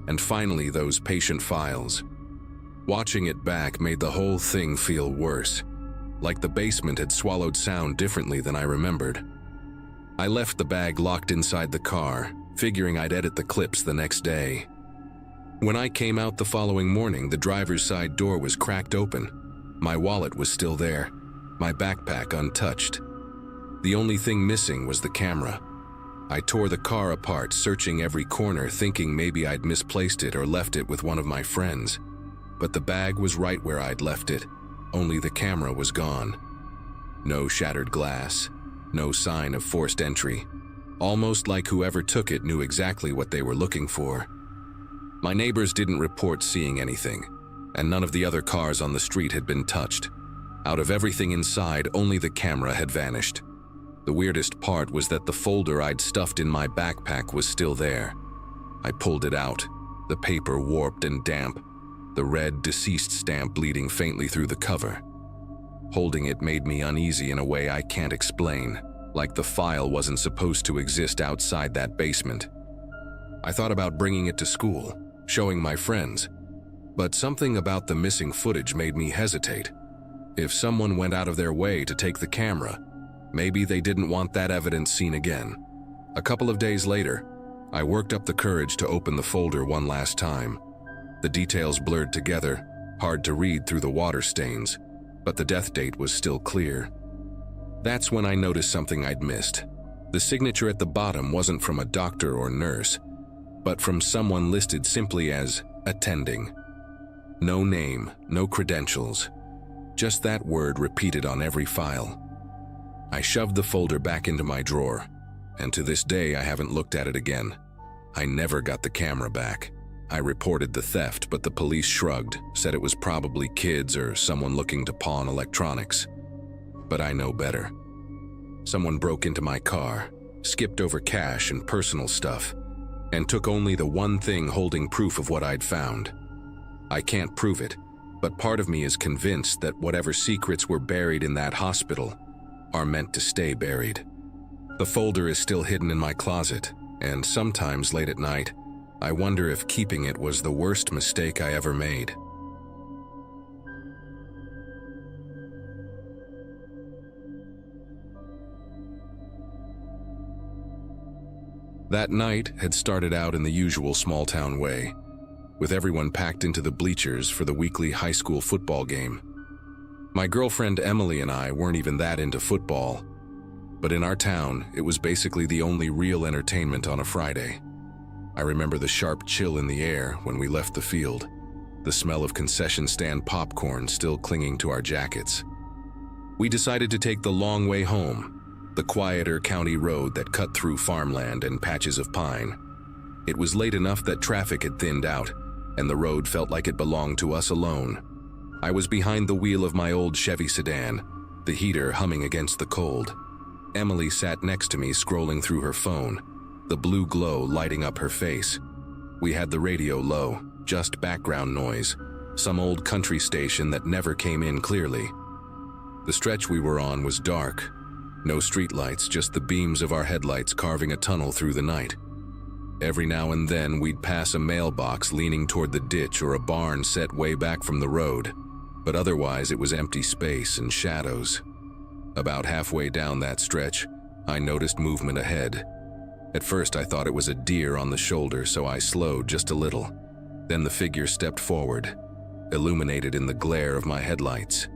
A: and finally those patient files. Watching it back made the whole thing feel worse, like the basement had swallowed sound differently than I remembered. I left the bag locked inside the car, figuring I'd edit the clips the next day. When I came out the following morning, the driver's side door was cracked open. My wallet was still there, my backpack untouched. The only thing missing was the camera. I tore the car apart, searching every corner, thinking maybe I'd misplaced it or left it with one of my friends. But the bag was right where I'd left it, only the camera was gone. No shattered glass, no sign of forced entry, almost like whoever took it knew exactly what they were looking for. My neighbors didn't report seeing anything, and none of the other cars on the street had been touched. Out of everything inside, only the camera had vanished. The weirdest part was that the folder I'd stuffed in my backpack was still there. I pulled it out, the paper warped and damp, the red deceased stamp bleeding faintly through the cover. Holding it made me uneasy in a way I can't explain, like the file wasn't supposed to exist outside that basement. I thought about bringing it to school, showing my friends, but something about the missing footage made me hesitate. If someone went out of their way to take the camera, maybe they didn't want that evidence seen again. A couple of days later, I worked up the courage to open the folder one last time. The details blurred together, hard to read through the water stains, but the death date was still clear. That's when I noticed something I'd missed. The signature at the bottom wasn't from a doctor or nurse, but from someone listed simply as attending. No name, no credentials, just that word repeated on every file. I shoved the folder back into my drawer, and to this day I haven't looked at it again. I never got the camera back. I reported the theft, but the police shrugged, said it was probably kids or someone looking to pawn electronics. But I know better. Someone broke into my car, skipped over cash and personal stuff, and took only the one thing holding proof of what I'd found. I can't prove it, but part of me is convinced that whatever secrets were buried in that hospital are meant to stay buried. The folder is still hidden in my closet, and sometimes late at night, I wonder if keeping it was the worst mistake I ever made. That night had started out in the usual small-town way, with everyone packed into the bleachers for the weekly high school football game. My girlfriend Emily and I weren't even that into football, but in our town, it was basically the only real entertainment on a Friday. I remember the sharp chill in the air when we left the field, the smell of concession stand popcorn still clinging to our jackets. We decided to take the long way home, the quieter county road that cut through farmland and patches of pine. It was late enough that traffic had thinned out, and the road felt like it belonged to us alone. I was behind the wheel of my old Chevy sedan, the heater humming against the cold. Emily sat next to me, scrolling through her phone, the blue glow lighting up her face. We had the radio low, just background noise, some old country station that never came in clearly. The stretch we were on was dark. No streetlights, just the beams of our headlights carving a tunnel through the night. Every now and then we'd pass a mailbox leaning toward the ditch or a barn set way back from the road, but otherwise it was empty space and shadows. About halfway down that stretch, I noticed movement ahead. At first I thought it was a deer on the shoulder, so I slowed just a little. Then the figure stepped forward, illuminated in the glare of my headlights.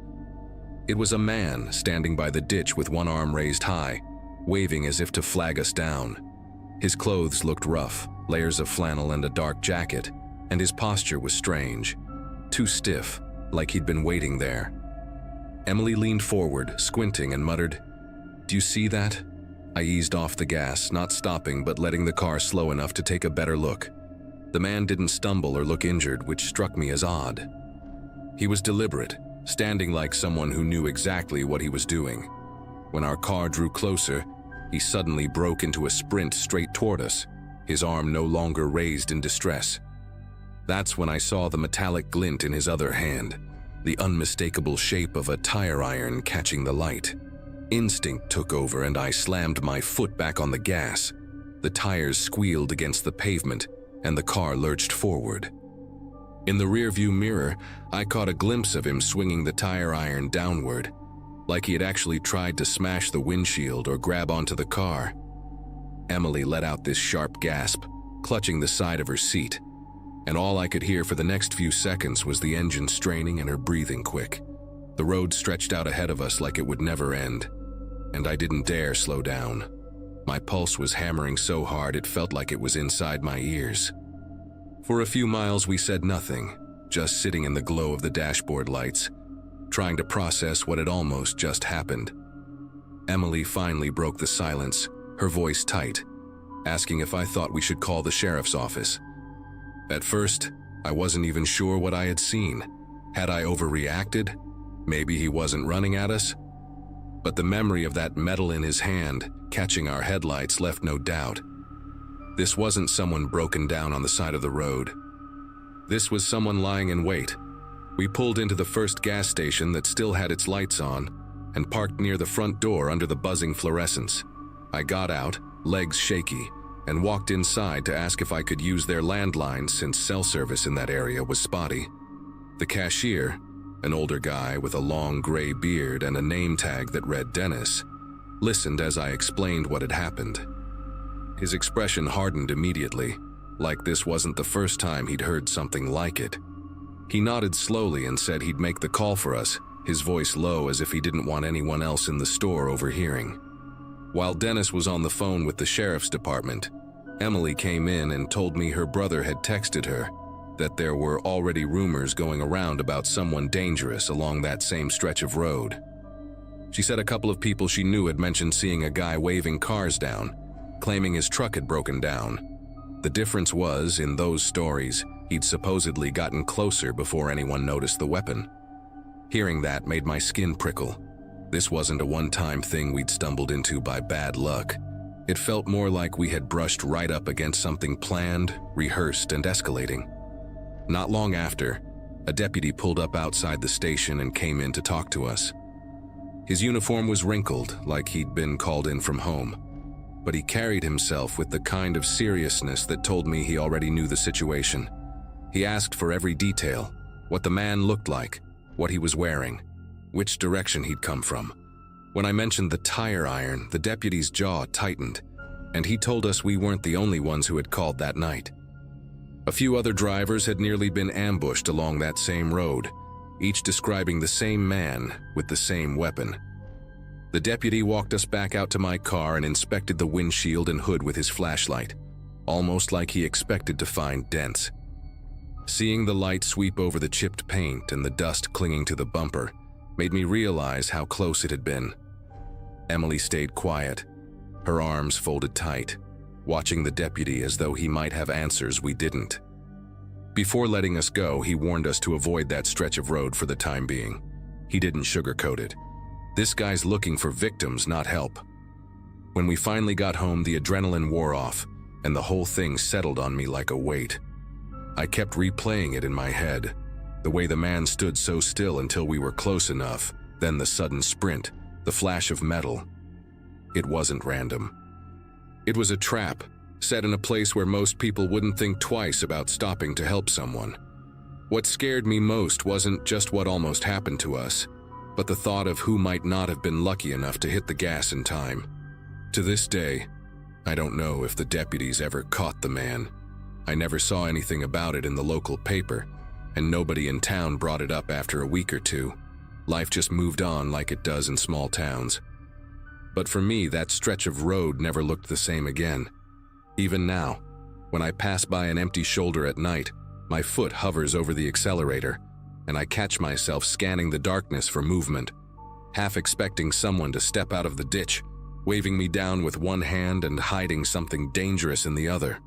A: It was a man standing by the ditch with one arm raised high, waving as if to flag us down. His clothes looked rough, layers of flannel and a dark jacket, and his posture was strange, too stiff, like he'd been waiting there. Emily leaned forward, squinting, and muttered, "Do you see that?" I eased off the gas, not stopping but letting the car slow enough to take a better look. The man didn't stumble or look injured, which struck me as odd. He was deliberate, standing like someone who knew exactly what he was doing. When our car drew closer, he suddenly broke into a sprint straight toward us, his arm no longer raised in distress. That's when I saw the metallic glint in his other hand, the unmistakable shape of a tire iron catching the light. Instinct took over and I slammed my foot back on the gas. The tires squealed against the pavement and the car lurched forward. In the rearview mirror, I caught a glimpse of him swinging the tire iron downward, like he had actually tried to smash the windshield or grab onto the car. Emily let out this sharp gasp, clutching the side of her seat, and all I could hear for the next few seconds was the engine straining and her breathing quick. The road stretched out ahead of us like it would never end, and I didn't dare slow down. My pulse was hammering so hard it felt like it was inside my ears. For a few miles we said nothing, just sitting in the glow of the dashboard lights, trying to process what had almost just happened. Emily finally broke the silence, her voice tight, asking if I thought we should call the sheriff's office. At first, I wasn't even sure what I had seen. Had I overreacted? Maybe he wasn't running at us? But the memory of that metal in his hand, catching our headlights, left no doubt. This wasn't someone broken down on the side of the road. This was someone lying in wait. We pulled into the first gas station that still had its lights on and parked near the front door under the buzzing fluorescence. I got out, legs shaky, and walked inside to ask if I could use their landline since cell service in that area was spotty. The cashier, an older guy with a long gray beard and a name tag that read Dennis, listened as I explained what had happened. His expression hardened immediately, like this wasn't the first time he'd heard something like it. He nodded slowly and said he'd make the call for us, his voice low as if he didn't want anyone else in the store overhearing. While Dennis was on the phone with the sheriff's department, Emily came in and told me her brother had texted her that there were already rumors going around about someone dangerous along that same stretch of road. She said a couple of people she knew had mentioned seeing a guy waving cars down, claiming his truck had broken down. The difference was, in those stories, he'd supposedly gotten closer before anyone noticed the weapon. Hearing that made my skin prickle. This wasn't a one-time thing we'd stumbled into by bad luck. It felt more like we had brushed right up against something planned, rehearsed, and escalating. Not long after, a deputy pulled up outside the station and came in to talk to us. His uniform was wrinkled, like he'd been called in from home, but he carried himself with the kind of seriousness that told me he already knew the situation. He asked for every detail, what the man looked like, what he was wearing, which direction he'd come from. When I mentioned the tire iron, the deputy's jaw tightened, and he told us we weren't the only ones who had called that night. A few other drivers had nearly been ambushed along that same road, each describing the same man with the same weapon. The deputy walked us back out to my car and inspected the windshield and hood with his flashlight, almost like he expected to find dents. Seeing the light sweep over the chipped paint and the dust clinging to the bumper made me realize how close it had been. Emily stayed quiet, her arms folded tight, watching the deputy as though he might have answers we didn't. Before letting us go, he warned us to avoid that stretch of road for the time being. He didn't sugarcoat it. This guy's looking for victims, not help. When we finally got home, the adrenaline wore off, and the whole thing settled on me like a weight. I kept replaying it in my head, the way the man stood so still until we were close enough, then the sudden sprint, the flash of metal. It wasn't random. It was a trap, set in a place where most people wouldn't think twice about stopping to help someone. What scared me most wasn't just what almost happened to us, but the thought of who might not have been lucky enough to hit the gas in time. To this day, I don't know if the deputies ever caught the man. I never saw anything about it in the local paper, and nobody in town brought it up after a week or two. Life just moved on like it does in small towns. But for me, that stretch of road never looked the same again. Even now, when I pass by an empty shoulder at night, my foot hovers over the accelerator, and I catch myself scanning the darkness for movement, half expecting someone to step out of the ditch, waving me down with one hand and hiding something dangerous in the other.